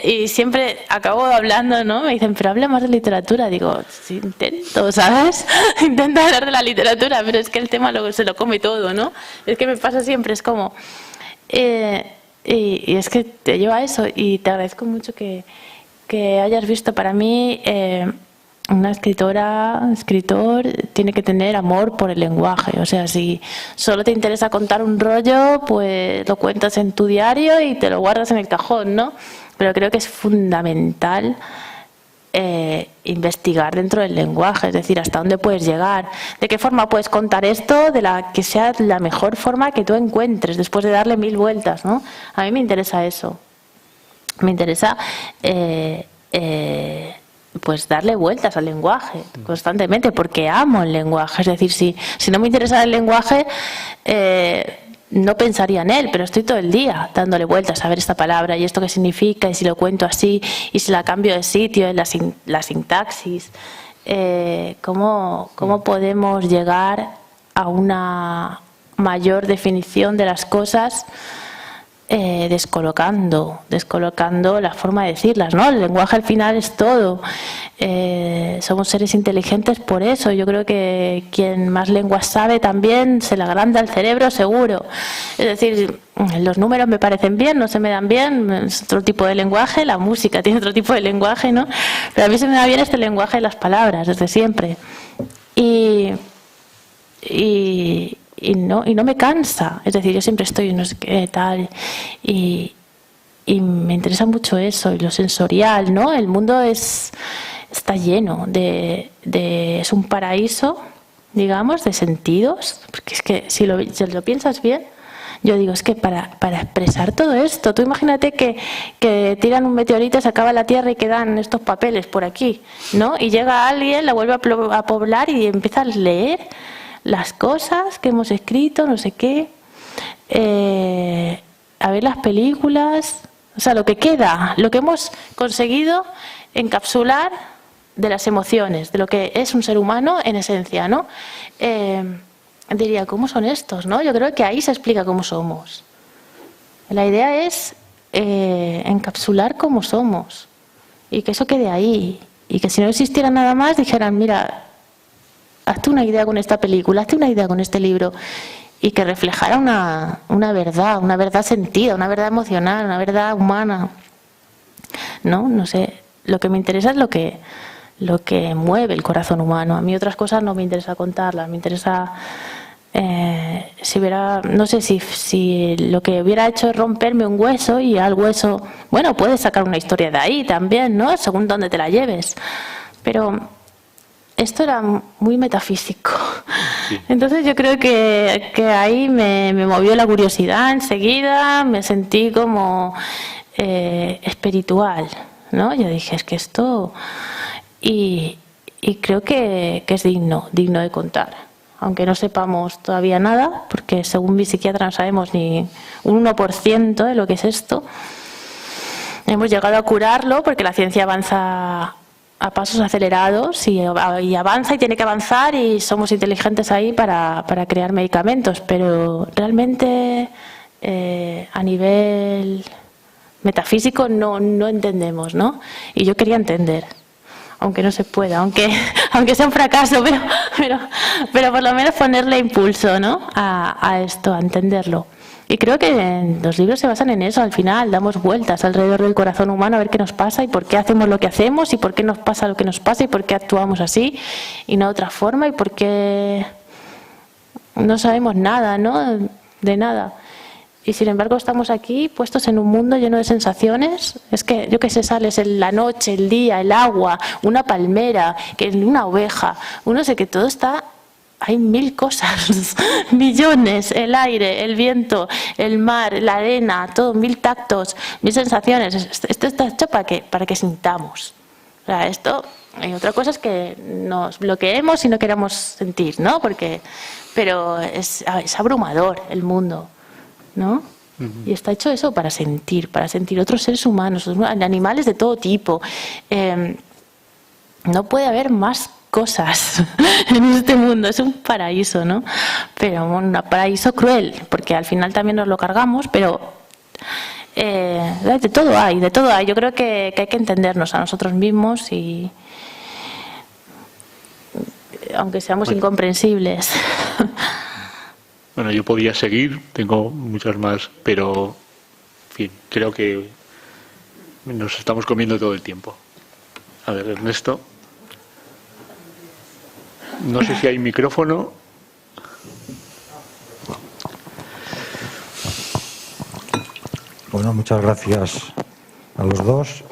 y siempre acabo hablando, ¿no? Me dicen, pero habla más de literatura. Digo, sí, intento, ¿sabes? Intento hablar de la literatura, pero es que el tema se lo come todo, ¿no? Es que me pasa siempre, es como... Y es que te lleva a eso, y te agradezco mucho que hayas visto. Para mí, una escritor tiene que tener amor por el lenguaje. O sea, si solo te interesa contar un rollo, pues lo cuentas en tu diario y te lo guardas en el cajón, ¿no? Pero creo que es fundamental investigar dentro del lenguaje, es decir, hasta dónde puedes llegar, de qué forma puedes contar esto, de la que sea la mejor forma que tú encuentres después de darle 1000 vueltas, ¿no? A mí me interesa eso, me interesa pues darle vueltas al lenguaje constantemente, porque amo el lenguaje. Es decir, si no me interesara el lenguaje, no pensaría en él, pero estoy todo el día dándole vueltas a ver esta palabra y esto qué significa, y si lo cuento así, y si la cambio de sitio, en la sintaxis. ¿Cómo podemos llegar a una mayor definición de las cosas? Descolocando la forma de decirlas, ¿no? El lenguaje al final es todo. Somos seres inteligentes por eso. Yo creo que quien más lenguas sabe también se le agranda el cerebro, seguro. Es decir, los números me parecen bien, no se me dan bien, es otro tipo de lenguaje, la música tiene otro tipo de lenguaje, ¿no? Pero a mí se me da bien este lenguaje de las palabras, desde siempre. Y no me cansa, es decir, yo siempre estoy no sé qué tal, y me interesa mucho eso, y lo sensorial, ¿no? El mundo está lleno es un paraíso, digamos, de sentidos, porque es que si lo piensas bien, yo digo, es que para expresar todo esto, tú imagínate que tiran un meteorito, se acaba la Tierra y quedan estos papeles por aquí, ¿no? Y llega alguien, la vuelve a poblar y empieza a leer las cosas que hemos escrito, no sé qué, a ver las películas, o sea, lo que queda, lo que hemos conseguido encapsular de las emociones, de lo que es un ser humano en esencia, ¿no? Diría, ¿cómo son estos, no? Yo creo que ahí se explica cómo somos. La idea es encapsular cómo somos y que eso quede ahí, y que si no existiera nada más dijeran, mira, hazte una idea con esta película, hazte una idea con este libro, y que reflejara una verdad sentida, una verdad emocional, una verdad humana. No sé, lo que me interesa es lo que mueve el corazón humano. A mí otras cosas no me interesa contarlas, me interesa no sé si lo que hubiera hecho es romperme un hueso, y al hueso, bueno, puedes sacar una historia de ahí también, ¿no? Según dónde te la lleves, pero esto era muy metafísico. Sí. Entonces yo creo que ahí me movió la curiosidad enseguida, me sentí como espiritual, ¿no? Yo dije, es que esto... Y creo que es digno de contar. Aunque no sepamos todavía nada, porque según mi psiquiatra no sabemos ni un 1% de lo que es esto. Hemos llegado a curarlo porque la ciencia avanza a pasos acelerados y avanza y tiene que avanzar y somos inteligentes ahí para crear medicamentos, pero realmente a nivel metafísico no entendemos, ¿no? Y yo quería entender, aunque no se pueda, aunque sea un fracaso, pero por lo menos ponerle impulso, ¿no? a esto, a entenderlo. Y creo que los libros se basan en eso. Al final damos vueltas alrededor del corazón humano a ver qué nos pasa y por qué hacemos lo que hacemos y por qué nos pasa lo que nos pasa y por qué actuamos así y no de otra forma y por qué no sabemos nada, ¿no? De nada. Y sin embargo estamos aquí puestos en un mundo lleno de sensaciones. Es que, yo qué sé, sales en la noche, el día, el agua, una palmera, una oveja, uno sé que todo está... Hay 1000 cosas, millones, el aire, el viento, el mar, la arena, todo, 1000 tactos, 1000 sensaciones. Esto está hecho para que sintamos. O sea, esto, y otra cosa es que nos bloqueemos y no queramos sentir, ¿no? Pero es abrumador el mundo, ¿no? Y está hecho eso para sentir otros seres humanos, animales de todo tipo. No puede haber más cosas en este mundo, es un paraíso, ¿no? Pero un paraíso cruel, porque al final también nos lo cargamos, pero de todo hay. Yo creo que hay que entendernos a nosotros mismos y aunque seamos incomprensibles. Bueno, yo podía seguir, tengo muchas más, pero en fin, creo que nos estamos comiendo todo el tiempo. A ver, Ernesto. No sé si hay micrófono. Bueno, muchas gracias a los dos.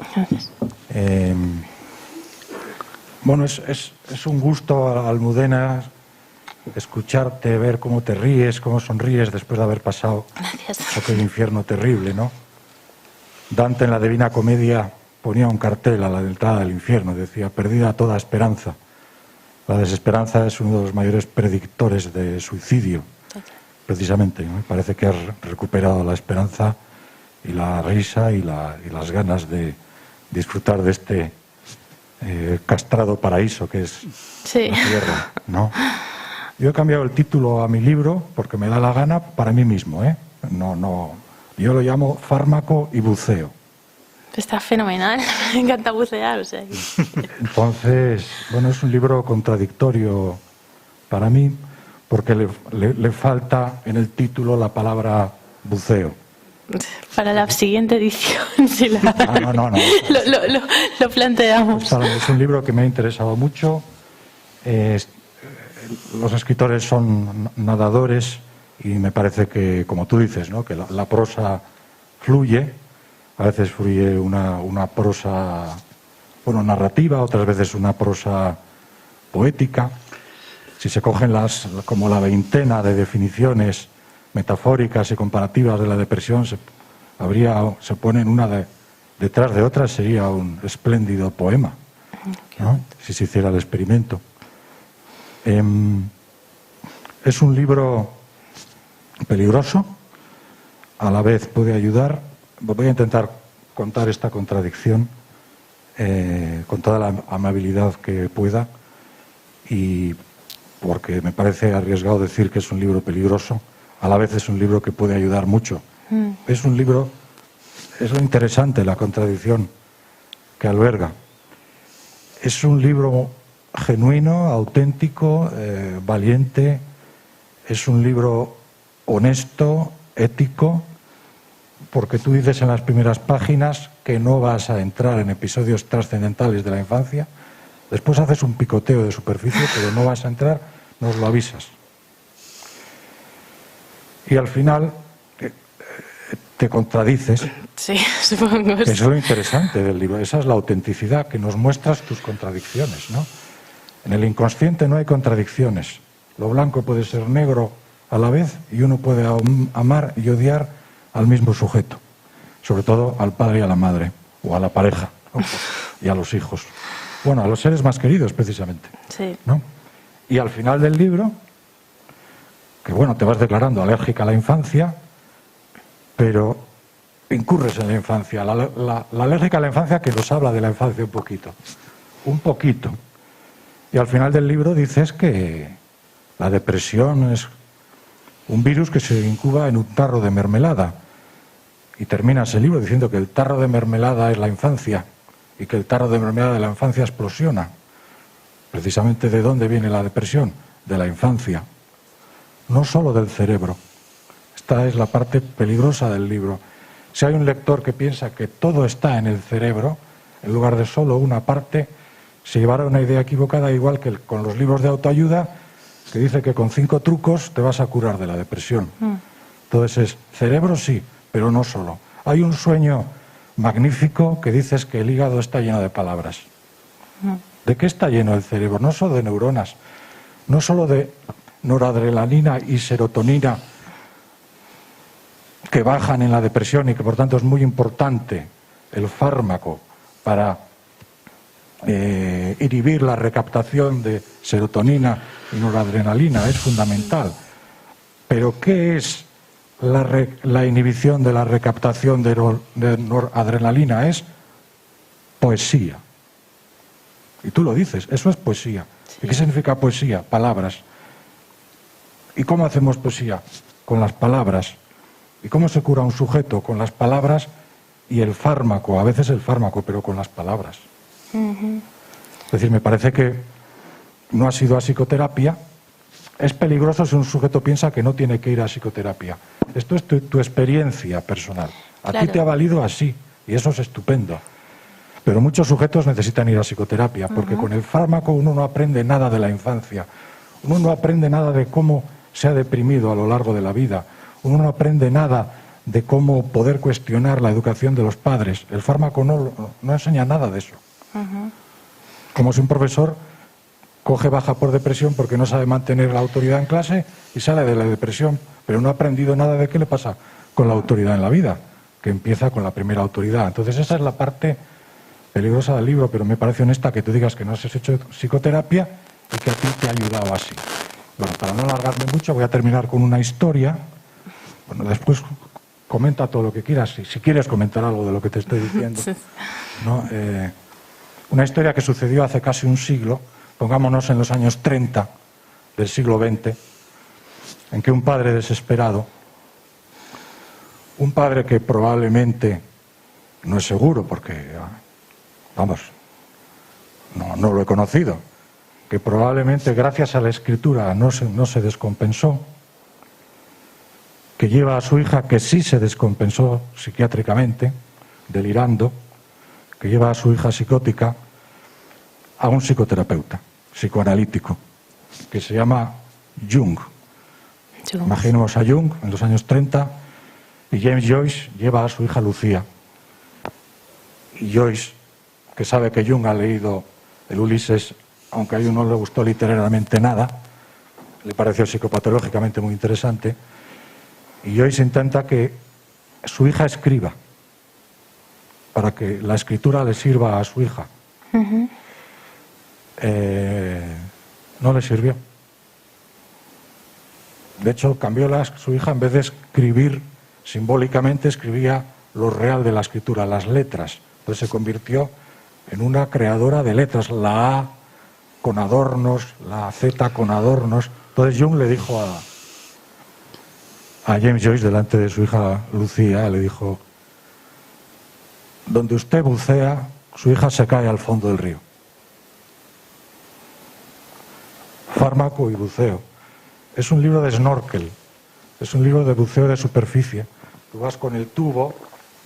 Bueno, es un gusto, Almudena, escucharte, ver cómo te ríes, cómo sonríes después de haber pasado aquel infierno terrible, ¿no? Dante en la Divina Comedia ponía un cartel a la entrada del infierno, decía, perdida toda esperanza. La desesperanza es uno de los mayores predictores de suicidio, precisamente, ¿no? Parece que has recuperado la esperanza y la risa y las ganas de disfrutar de este castrado paraíso que es la tierra, ¿no? Yo he cambiado el título a mi libro porque me da la gana para mí mismo, ¿eh? No, yo lo llamo Fármaco y buceo. Está fenomenal, me encanta bucear, o sea. Entonces, bueno, es un libro contradictorio para mí porque le falta en el título la palabra buceo. Para la siguiente edición, si no. Lo planteamos. Es un libro que me ha interesado mucho. Los escritores son nadadores y me parece que, como tú dices, ¿no? Que la prosa fluye. A veces fluye una prosa, bueno, narrativa, otras veces una prosa poética. Si se cogen como la veintena de definiciones metafóricas y comparativas de la depresión, se ponen una detrás de otra, sería un espléndido poema, ¿no? Si se hiciera el experimento. Es un libro peligroso, a la vez puede ayudar. Voy a intentar contar esta contradicción con toda la amabilidad que pueda, y porque me parece arriesgado decir que es un libro peligroso, a la vez es un libro que puede ayudar mucho. Es un libro, es lo interesante, la contradicción que alberga. Es un libro genuino, auténtico, valiente, es un libro honesto, ético, porque tú dices en las primeras páginas que no vas a entrar en episodios trascendentales de la infancia, después haces un picoteo de superficie, pero no vas a entrar, nos lo avisas. Y al final te contradices. Sí, supongo. Eso es lo interesante del libro, esa es la autenticidad, que nos muestras tus contradicciones, ¿no? En el inconsciente no hay contradicciones. Lo blanco puede ser negro a la vez y uno puede amar y odiar al mismo sujeto, sobre todo al padre y a la madre, o a la pareja, ¿no? Y a los hijos. Bueno, a los seres más queridos, precisamente. Sí. ¿No? Y al final del libro, que bueno, te vas declarando alérgica a la infancia, pero incurres en la infancia. La alérgica a la infancia que nos habla de la infancia un poquito. Un poquito. Y al final del libro dices que la depresión es un virus que se incuba en un tarro de mermelada. Y terminas el libro diciendo que el tarro de mermelada es la infancia y que el tarro de mermelada de la infancia explosiona. Precisamente, ¿de dónde viene la depresión? De la infancia. No solo del cerebro. Esta es la parte peligrosa del libro. Si hay un lector que piensa que todo está en el cerebro, en lugar de solo una parte, se llevará una idea equivocada, igual que con los libros de autoayuda, que dice que con 5 trucos te vas a curar de la depresión. Entonces es cerebro sí, pero no solo. Hay un sueño magnífico que dices que el hígado está lleno de palabras. ¿De qué está lleno el cerebro? No solo de neuronas, no solo de noradrenalina y serotonina que bajan en la depresión y que por tanto es muy importante el fármaco para inhibir la recaptación de serotonina y noradrenalina, es fundamental. Pero ¿qué es la inhibición de la recaptación de noradrenalina? Es poesía. Y tú lo dices, eso es poesía. ¿Y qué significa poesía? Palabras. ¿Y cómo hacemos poesía? Con las palabras. ¿Y cómo se cura un sujeto? Con las palabras y el fármaco. A veces el fármaco, pero con las palabras. Es decir, me parece que no has ido a psicoterapia. Es peligroso si un sujeto piensa que no tiene que ir a psicoterapia. Esto es tu experiencia personal. A ti te ha valido así, y eso es estupendo. Pero muchos sujetos necesitan ir a psicoterapia, porque con el fármaco uno no aprende nada de la infancia. Uno no aprende nada de cómo se ha deprimido a lo largo de la vida. Uno no aprende nada de cómo poder cuestionar la educación de los padres. El fármaco no enseña nada de eso. Como si un profesor coge baja por depresión porque no sabe mantener la autoridad en clase y sale de la depresión, pero no ha aprendido nada de qué le pasa con la autoridad en la vida, que empieza con la primera autoridad. Entonces esa es la parte peligrosa del libro, pero me parece honesta que tú digas que no has hecho psicoterapia y que a ti te ha ayudado así. Bueno, para no alargarme mucho voy a terminar con una historia. Bueno, después comenta todo lo que quieras, si quieres comentar algo de lo que te estoy diciendo. ¿No? Una historia que sucedió hace casi un siglo, pongámonos en los años 30 del siglo XX, en que un padre desesperado, un padre que probablemente, no es seguro porque, vamos, no lo he conocido, que probablemente gracias a la escritura no se descompensó, que lleva a su hija que sí se descompensó psiquiátricamente, delirando, que lleva a su hija psicótica a un psicoterapeuta, psicoanalítico, que se llama Jung. Imaginemos a Jung en los años 30 y James Joyce lleva a su hija Lucía. Y Joyce, que sabe que Jung ha leído el Ulises, aunque a Jung no le gustó literariamente nada, le pareció psicopatológicamente muy interesante, y Joyce intenta que su hija escriba, para que la escritura le sirva a su hija. No le sirvió. De hecho, cambió su hija, en vez de escribir simbólicamente, escribía lo real de la escritura, las letras. Entonces se convirtió en una creadora de letras, la A con adornos, la Z con adornos. Entonces Jung le dijo a James Joyce, delante de su hija Lucía, le dijo: donde usted bucea, su hija se cae al fondo del río. Fármaco y buceo. Es un libro de snorkel, es un libro de buceo de superficie. Tú vas con el tubo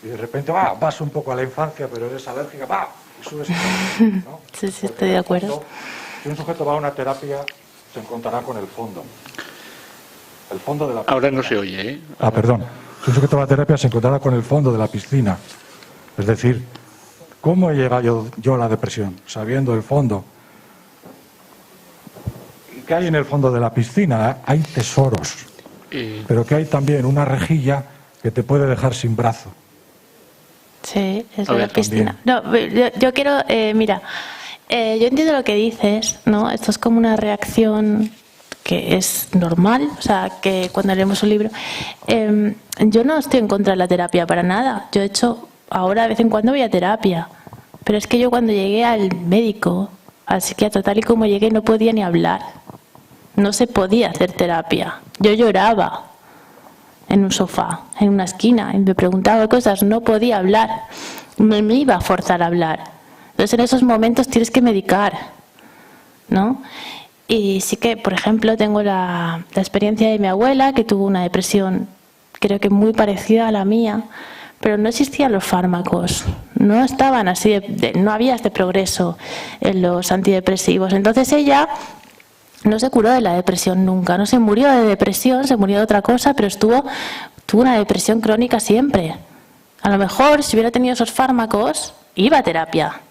y de repente vas un poco a la infancia, pero eres alérgica, y subes. ¿No? Sí, estoy de acuerdo. Si un sujeto va a una terapia, se encontrará con el fondo. El fondo de la piscina. Ahora no se oye, ¿eh? Perdón. Si un sujeto va a terapia, se encontrará con el fondo de la piscina. Es decir, ¿cómo he llegado yo a la depresión? Sabiendo el fondo. que hay en el fondo de la piscina, hay tesoros, pero que hay también una rejilla que te puede dejar sin brazo. Sí, es de la piscina. No, yo quiero, mira, yo entiendo lo que dices, ¿no? Esto es como una reacción que es normal, o sea, que cuando leemos un libro. Yo no estoy en contra de la terapia para nada. Yo, de hecho, ahora de vez en cuando voy a terapia. Pero es que yo cuando llegué al médico, al psiquiatra, tal y como llegué, no podía ni hablar. No se podía hacer terapia. Yo lloraba en un sofá, en una esquina, y me preguntaba cosas, no podía hablar. Me iba a forzar a hablar. Entonces, en esos momentos tienes que medicar, ¿no? Y sí que, por ejemplo, tengo la experiencia de mi abuela, que tuvo una depresión, creo que muy parecida a la mía, pero no existían los fármacos, no estaban así, no había este progreso en los antidepresivos. Entonces ella no se curó de la depresión nunca, no se murió de depresión, se murió de otra cosa, pero tuvo una depresión crónica siempre. A lo mejor, si hubiera tenido esos fármacos, iba a terapia.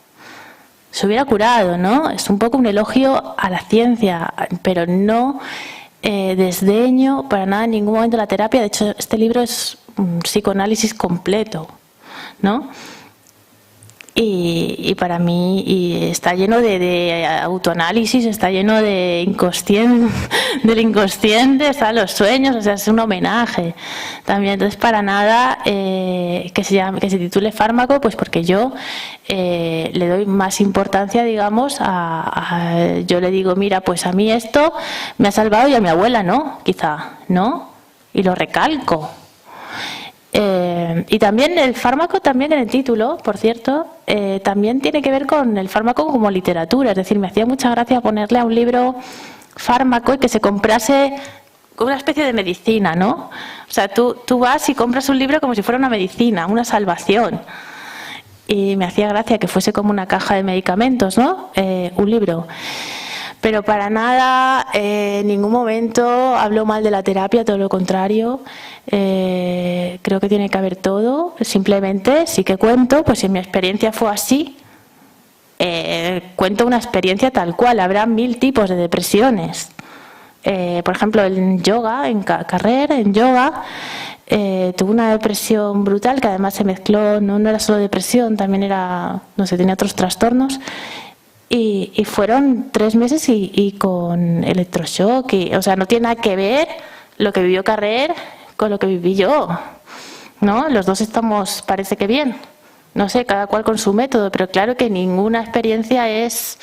Se hubiera curado, ¿no? Es un poco un elogio a la ciencia, pero no desdeño para nada en ningún momento la terapia. De hecho, este libro es un psicoanálisis completo, ¿no? Y para mí está lleno de autoanálisis, está lleno de del inconsciente, están los sueños, o sea, es un homenaje también. Entonces, para nada que se titule fármaco, pues porque yo le doy más importancia, digamos, yo le digo, mira, pues a mí esto me ha salvado y a mi abuela no, quizá, ¿no? Y lo recalco. Y también el fármaco, también en el título, por cierto, también tiene que ver con el fármaco como literatura. Es decir, me hacía mucha gracia ponerle a un libro fármaco y que se comprase como una especie de medicina, ¿no? O sea, tú vas y compras un libro como si fuera una medicina, una salvación. Y me hacía gracia que fuese como una caja de medicamentos, ¿no? Un libro. Pero para nada, en ningún momento hablo mal de la terapia, todo lo contrario. Creo que tiene que haber todo. Simplemente sí que cuento, pues si mi experiencia fue así, cuento una experiencia tal cual. Habrá 1000 tipos de depresiones. Por ejemplo, en yoga, en Carrer, en yoga, tuve una depresión brutal que además se mezcló, no era solo depresión, también era, no sé, tenía otros trastornos. Y fueron 3 meses y con electroshock. O sea, no tiene nada que ver lo que vivió Carrer con lo que viví yo, ¿no? Los dos estamos, parece que bien. No sé, cada cual con su método, pero claro que ninguna experiencia es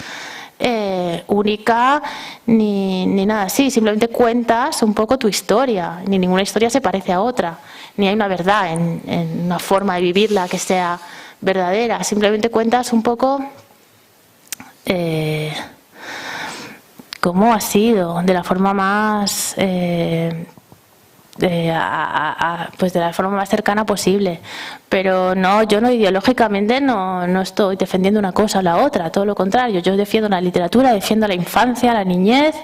única ni nada así. Simplemente cuentas un poco tu historia. Ni ninguna historia se parece a otra. Ni hay una verdad en una forma de vivirla que sea verdadera. Simplemente cuentas un poco cómo ha sido, de la forma más pues de la forma más cercana posible. Pero no, yo no ideológicamente no estoy defendiendo una cosa o la otra, todo lo contrario. Yo defiendo la literatura, defiendo la infancia, la niñez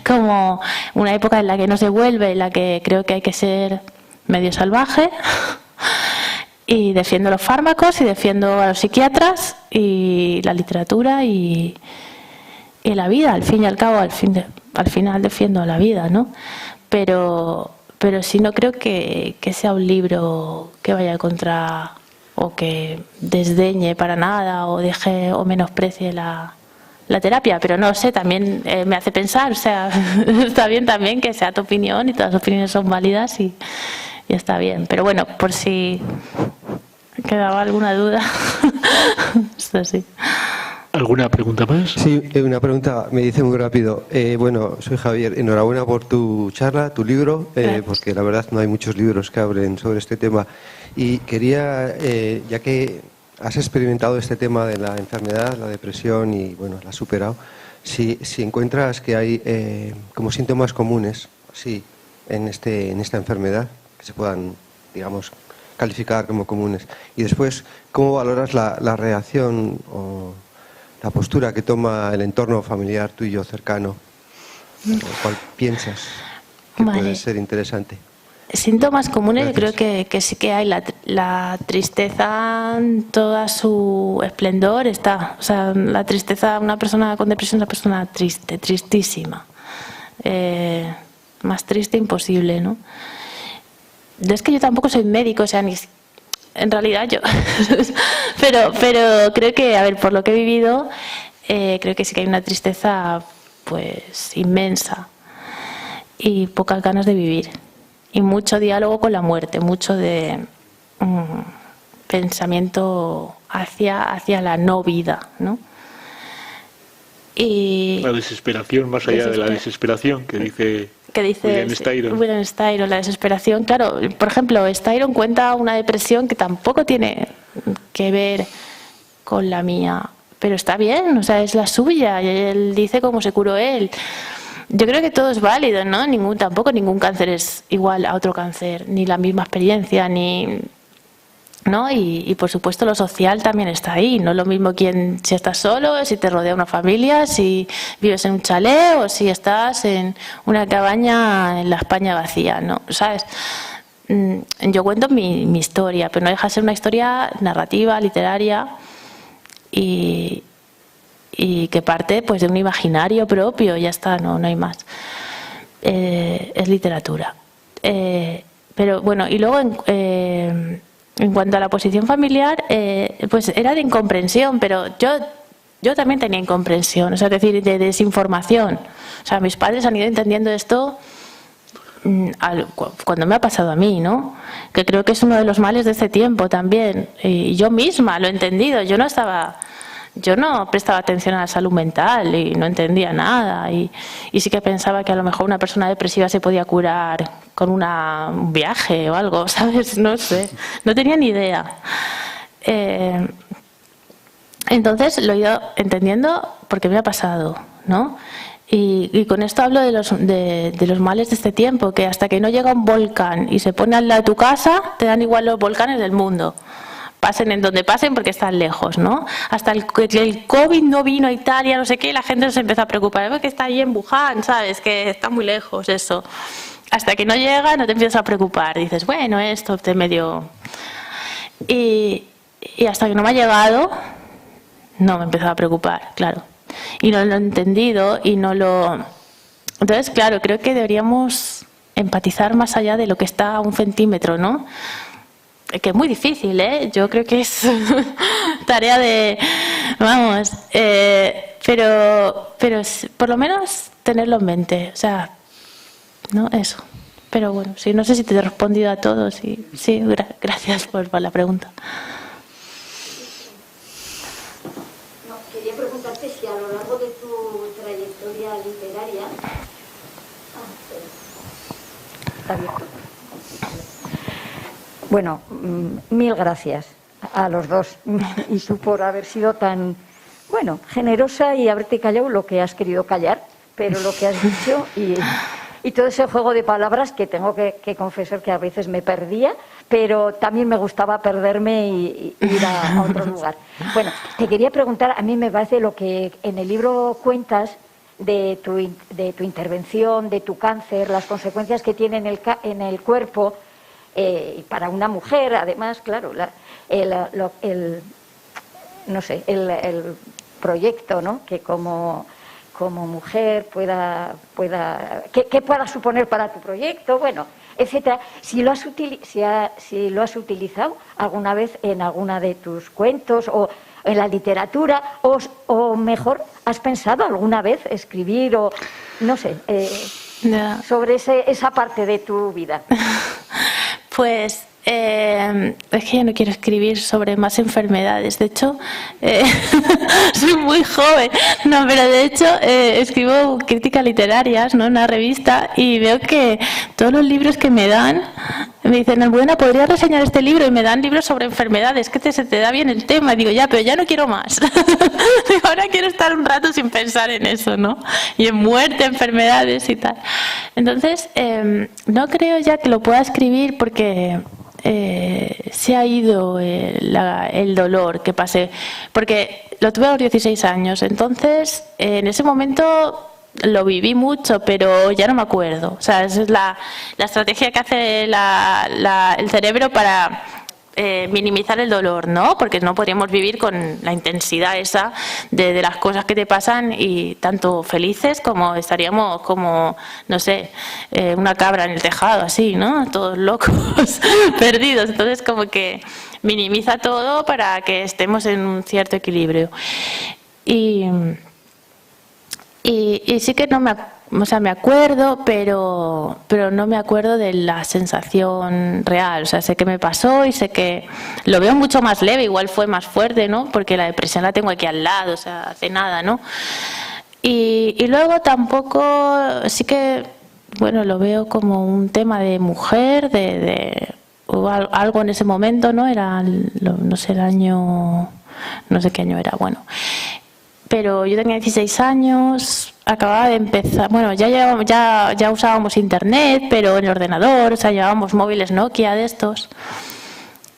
como una época en la que no se vuelve, en la que creo que hay que ser medio salvaje. Y defiendo los fármacos y defiendo a los psiquiatras y la literatura y la vida, al fin y al cabo, al final defiendo la vida, ¿no? Pero sí no creo que sea un libro que vaya contra o que desdeñe para nada o deje o menosprecie la terapia, pero no sé, también me hace pensar, o sea, está bien también que sea tu opinión y todas las opiniones son válidas y está bien, pero bueno, por si quedaba alguna duda. Esto sí. ¿Alguna pregunta más? Sí, una pregunta, me dice muy rápido. Bueno, soy Javier, enhorabuena por tu charla, tu libro, porque la verdad no hay muchos libros que hablen sobre este tema. Y quería, ya que has experimentado este tema de la enfermedad, la depresión y bueno, la has superado, si encuentras que hay como síntomas comunes, sí, en esta enfermedad, que se puedan, digamos, calificar como comunes. Y después, ¿cómo valoras la reacción o la postura que toma el entorno familiar tuyo cercano? ¿Cuál piensas que puede ser interesante? Síntomas comunes, yo Gracias. creo que sí que hay. La tristeza en toda su esplendor está. O sea, la tristeza, una persona con depresión es una persona triste, tristísima. Más triste imposible, ¿no? Es que yo tampoco soy médico, o sea, en realidad yo. pero creo que, a ver, por lo que he vivido, creo que sí que hay una tristeza, pues, inmensa y pocas ganas de vivir. Y mucho diálogo con la muerte, mucho de pensamiento hacia la no vida, ¿no? Y La desesperación, más allá de la desesperación, que dice William Styron, la desesperación. Claro, por ejemplo, Styron cuenta una depresión que tampoco tiene que ver con la mía, pero está bien, o sea, es la suya, y él dice cómo se curó él. Yo creo que todo es válido, ¿no? Tampoco ningún cáncer es igual a otro cáncer, ni la misma experiencia, ¿no? Y por supuesto lo social también está ahí. No es lo mismo si estás solo, si te rodea una familia, si vives en un chalet o si estás en una cabaña en la España vacía, ¿no? ¿Sabes? Yo cuento mi historia, pero no deja de ser una historia narrativa, literaria y que parte pues de un imaginario propio, ya está, no hay más. Es literatura. Pero bueno, y luego en cuanto a la posición familiar, pues era de incomprensión, pero yo también tenía incomprensión, o sea, es decir, de desinformación. O sea, mis padres han ido entendiendo esto cuando me ha pasado a mí, ¿no? Que creo que es uno de los males de este tiempo también. Y yo misma lo he entendido. Yo no prestaba atención a la salud mental y no entendía nada. Y sí que pensaba que a lo mejor una persona depresiva se podía curar con un viaje o algo, ¿sabes? No sé. No tenía ni idea. Entonces lo he ido entendiendo porque me ha pasado, ¿no? Y con esto hablo de los males de este tiempo, que hasta que no llega un volcán y se pone al lado de tu casa, te dan igual los volcanes del mundo. Pasen en donde pasen porque están lejos, ¿no? Hasta el COVID no vino a Italia, no sé qué, y la gente se empezó a preocupar, porque está ahí en Wuhan, ¿sabes? Que está muy lejos eso. Hasta que no llega no te empiezas a preocupar, dices, bueno, esto te medio... Y hasta que no me ha llegado, no me empezó a preocupar, claro. Y no lo he entendido y no lo... Entonces, claro, creo que deberíamos empatizar más allá de lo que está a 1 centímetro, ¿no? Que es muy difícil, ¿eh? Yo creo que es tarea de... Vamos, pero por lo menos tenerlo en mente, o sea, ¿no? Eso. Pero bueno, sí, no sé si te he respondido a todos. Sí, gracias por la pregunta. No, quería preguntarte si a lo largo de tu trayectoria literaria... ¿Está abierto? Bueno, mil gracias a los dos y tú por haber sido tan, bueno, generosa y haberte callado lo que has querido callar, pero lo que has dicho y todo ese juego de palabras que tengo que confesar que a veces me perdía, pero también me gustaba perderme y ir a otro lugar. Bueno, te quería preguntar, a mí me parece lo que en el libro cuentas de tu intervención, de tu cáncer, las consecuencias que tiene en el cuerpo. Para una mujer, además, claro, el proyecto, ¿no? Que como mujer que pueda suponer para tu proyecto, bueno, etcétera. Si lo has utilizado alguna vez en alguna de tus cuentos o en la literatura, o mejor, ¿has pensado alguna vez escribir o no sé sobre esa parte de tu vida? Pues es que yo no quiero escribir sobre más enfermedades. De hecho, soy muy joven. No, pero de hecho escribo críticas literarias, ¿no? En una revista, y veo que todos los libros que me dan me dicen, Almudena, ¿podrías reseñar este libro? Y me dan libros sobre enfermedades, que se te da bien el tema. Y digo, ya, pero ya no quiero más. Ahora quiero estar un rato sin pensar en eso, ¿no? Y en muerte, enfermedades y tal. Entonces, no creo ya que lo pueda escribir porque se ha ido el dolor que pasé. Porque lo tuve a los 16 años. Entonces, en ese momento lo viví mucho, pero ya no me acuerdo. O sea, esa es la estrategia que hace el cerebro para minimizar el dolor, ¿no? Porque no podríamos vivir con la intensidad esa de las cosas que te pasan, y tanto felices como estaríamos como, no sé, una cabra en el tejado, así, ¿no? Todos locos, perdidos. Entonces, como que minimiza todo para que estemos en un cierto equilibrio. Y sí que me acuerdo, pero no me acuerdo de la sensación real. O sea, sé que me pasó y sé que lo veo mucho más leve, igual fue más fuerte, ¿no? Porque la depresión la tengo aquí al lado, o sea, hace nada, ¿no? Y luego tampoco, sí que, bueno, lo veo como un tema de mujer, hubo algo en ese momento, ¿no? Era, no sé, el año, no sé qué año era, bueno. Pero yo tenía 16 años, acababa de empezar, bueno, ya usábamos internet, pero en el ordenador, o sea, llevábamos móviles Nokia de estos.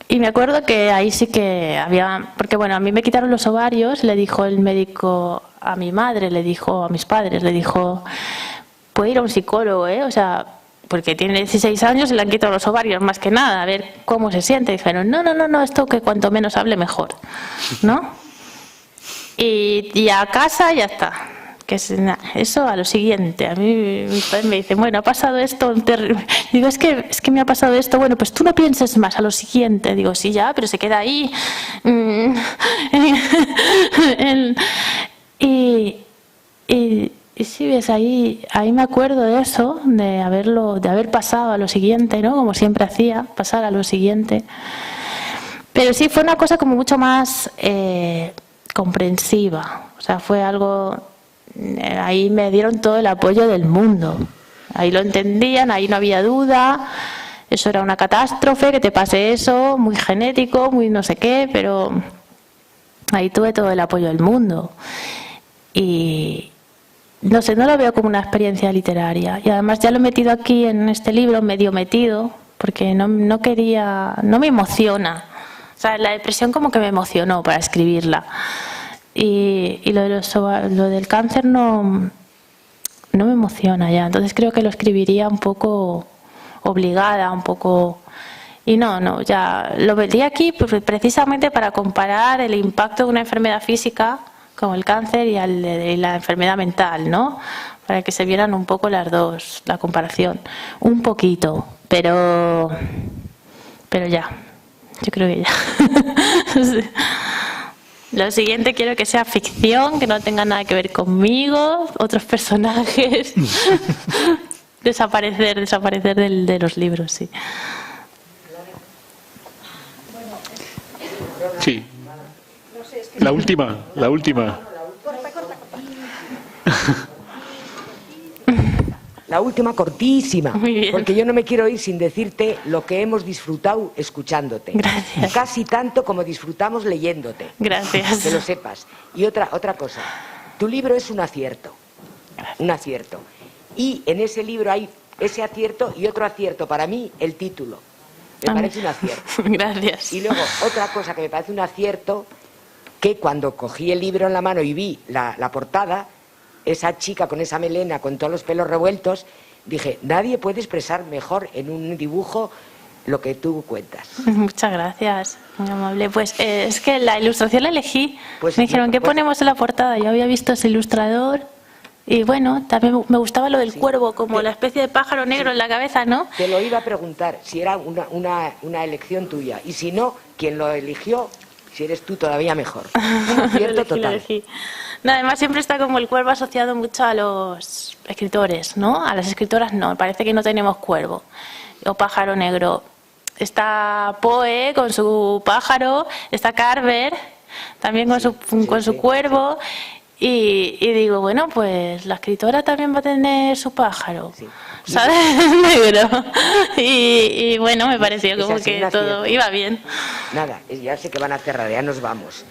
Y me acuerdo que ahí sí que había, porque bueno, a mí me quitaron los ovarios, le dijo el médico a mi madre, le dijo a mis padres, le dijo, puede ir a un psicólogo, o sea, porque tiene 16 años y le han quitado los ovarios, más que nada, a ver cómo se siente. Y dijeron, no, esto que cuanto menos hable mejor, ¿no? Y a casa ya está. Que eso a lo siguiente. A mí mi padre me dice, bueno, ha pasado esto terrible. Digo, es que me ha pasado esto. Bueno, pues tú no pienses más, a lo siguiente. Digo, sí, ya, pero se queda ahí. Y sí, ves, ahí me acuerdo de eso, de haber pasado a lo siguiente, ¿no? Como siempre hacía, pasar a lo siguiente. Pero sí fue una cosa como mucho más comprensiva. O sea, fue algo, ahí me dieron todo el apoyo del mundo. Ahí lo entendían, ahí no había duda. Eso era una catástrofe, que te pase eso, muy genético, muy no sé qué, pero ahí tuve todo el apoyo del mundo. Y no sé, no lo veo como una experiencia literaria. Y además ya lo he metido aquí en este libro, medio metido, porque no quería, no me emociona. O sea, la depresión como que me emocionó para escribirla. Y lo del cáncer no me emociona ya. Entonces creo que lo escribiría un poco obligada, un poco... Y no, ya lo metí aquí precisamente para comparar el impacto de una enfermedad física como el cáncer y la enfermedad mental, ¿no? Para que se vieran un poco las dos, la comparación. Un poquito, pero ya. Yo creo que ya. Lo siguiente quiero que sea ficción, que no tenga nada que ver conmigo, otros personajes. desaparecer de los libros, sí. Sí. La última. La última cortísima, porque yo no me quiero ir sin decirte lo que hemos disfrutado escuchándote. Gracias. Casi tanto como disfrutamos leyéndote. Gracias. Que lo sepas. Y otra cosa, tu libro es un acierto. Gracias. Un acierto. Y en ese libro hay ese acierto y otro acierto. Para mí, el título. Me parece un acierto. Gracias. Y luego, otra cosa que me parece un acierto, que cuando cogí el libro en la mano y vi la portada, esa chica con esa melena, con todos los pelos revueltos, dije, nadie puede expresar mejor en un dibujo lo que tú cuentas. Muchas gracias, muy amable. Pues es que la ilustración la elegí. Pues, me dijeron, ¿qué ponemos en la portada? Yo había visto ese ilustrador y bueno, también me gustaba lo del cuervo, como la especie de pájaro negro en la cabeza, ¿no? Te lo iba a preguntar, si era una elección tuya, y si no, quien lo eligió, si eres tú, todavía mejor. Cierto, total. No, además siempre está como el cuervo asociado mucho a los escritores, ¿no? A las escritoras no, parece que no tenemos cuervo o pájaro negro. Está Poe con su pájaro, está Carver también con su cuervo, y digo, bueno, pues la escritora también va a tener su pájaro, ¿sabes? Negro. Y bueno, me pareció como que todo iba bien. Nada, ya sé que van a cerrar, ya nos vamos.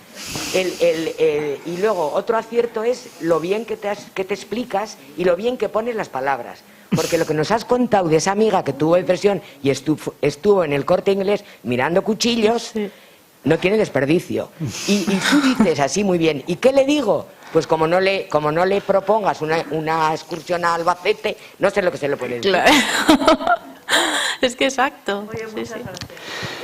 Y luego otro acierto es lo bien que te explicas y lo bien que pones las palabras. Porque lo que nos has contado de esa amiga que tuvo depresión y estuvo en el Corte Inglés mirando cuchillos, no tiene desperdicio. Y tú dices así muy bien, ¿y qué le digo? pues como no le propongas una excursión a Albacete, no sé lo que se le puede decir. Claro. Es que exacto. Sí, sí.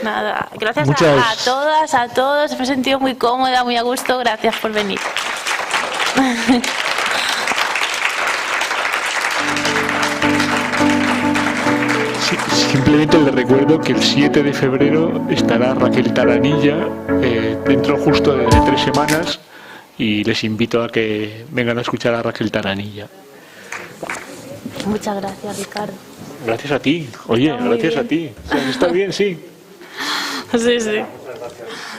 Nada, gracias a todas, a todos. Me he sentido muy cómoda, muy a gusto. Gracias por venir. Sí, simplemente le recuerdo que el 7 de febrero estará Raquel Taranilla, dentro justo de 3 semanas, y les invito a que vengan a escuchar a Raquel Taranilla. Muchas gracias, Ricardo. Gracias a ti. Oye, gracias a ti. ¿Está bien? Sí. Sí, sí.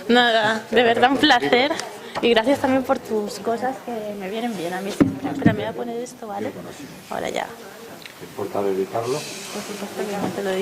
Nada, de verdad un placer. Y gracias también por tus cosas que me vienen bien a mí siempre. Espera, me voy a poner esto, ¿vale? Ahora ya. ¿Te importa dedicarlo? Por supuesto que no te lo digo.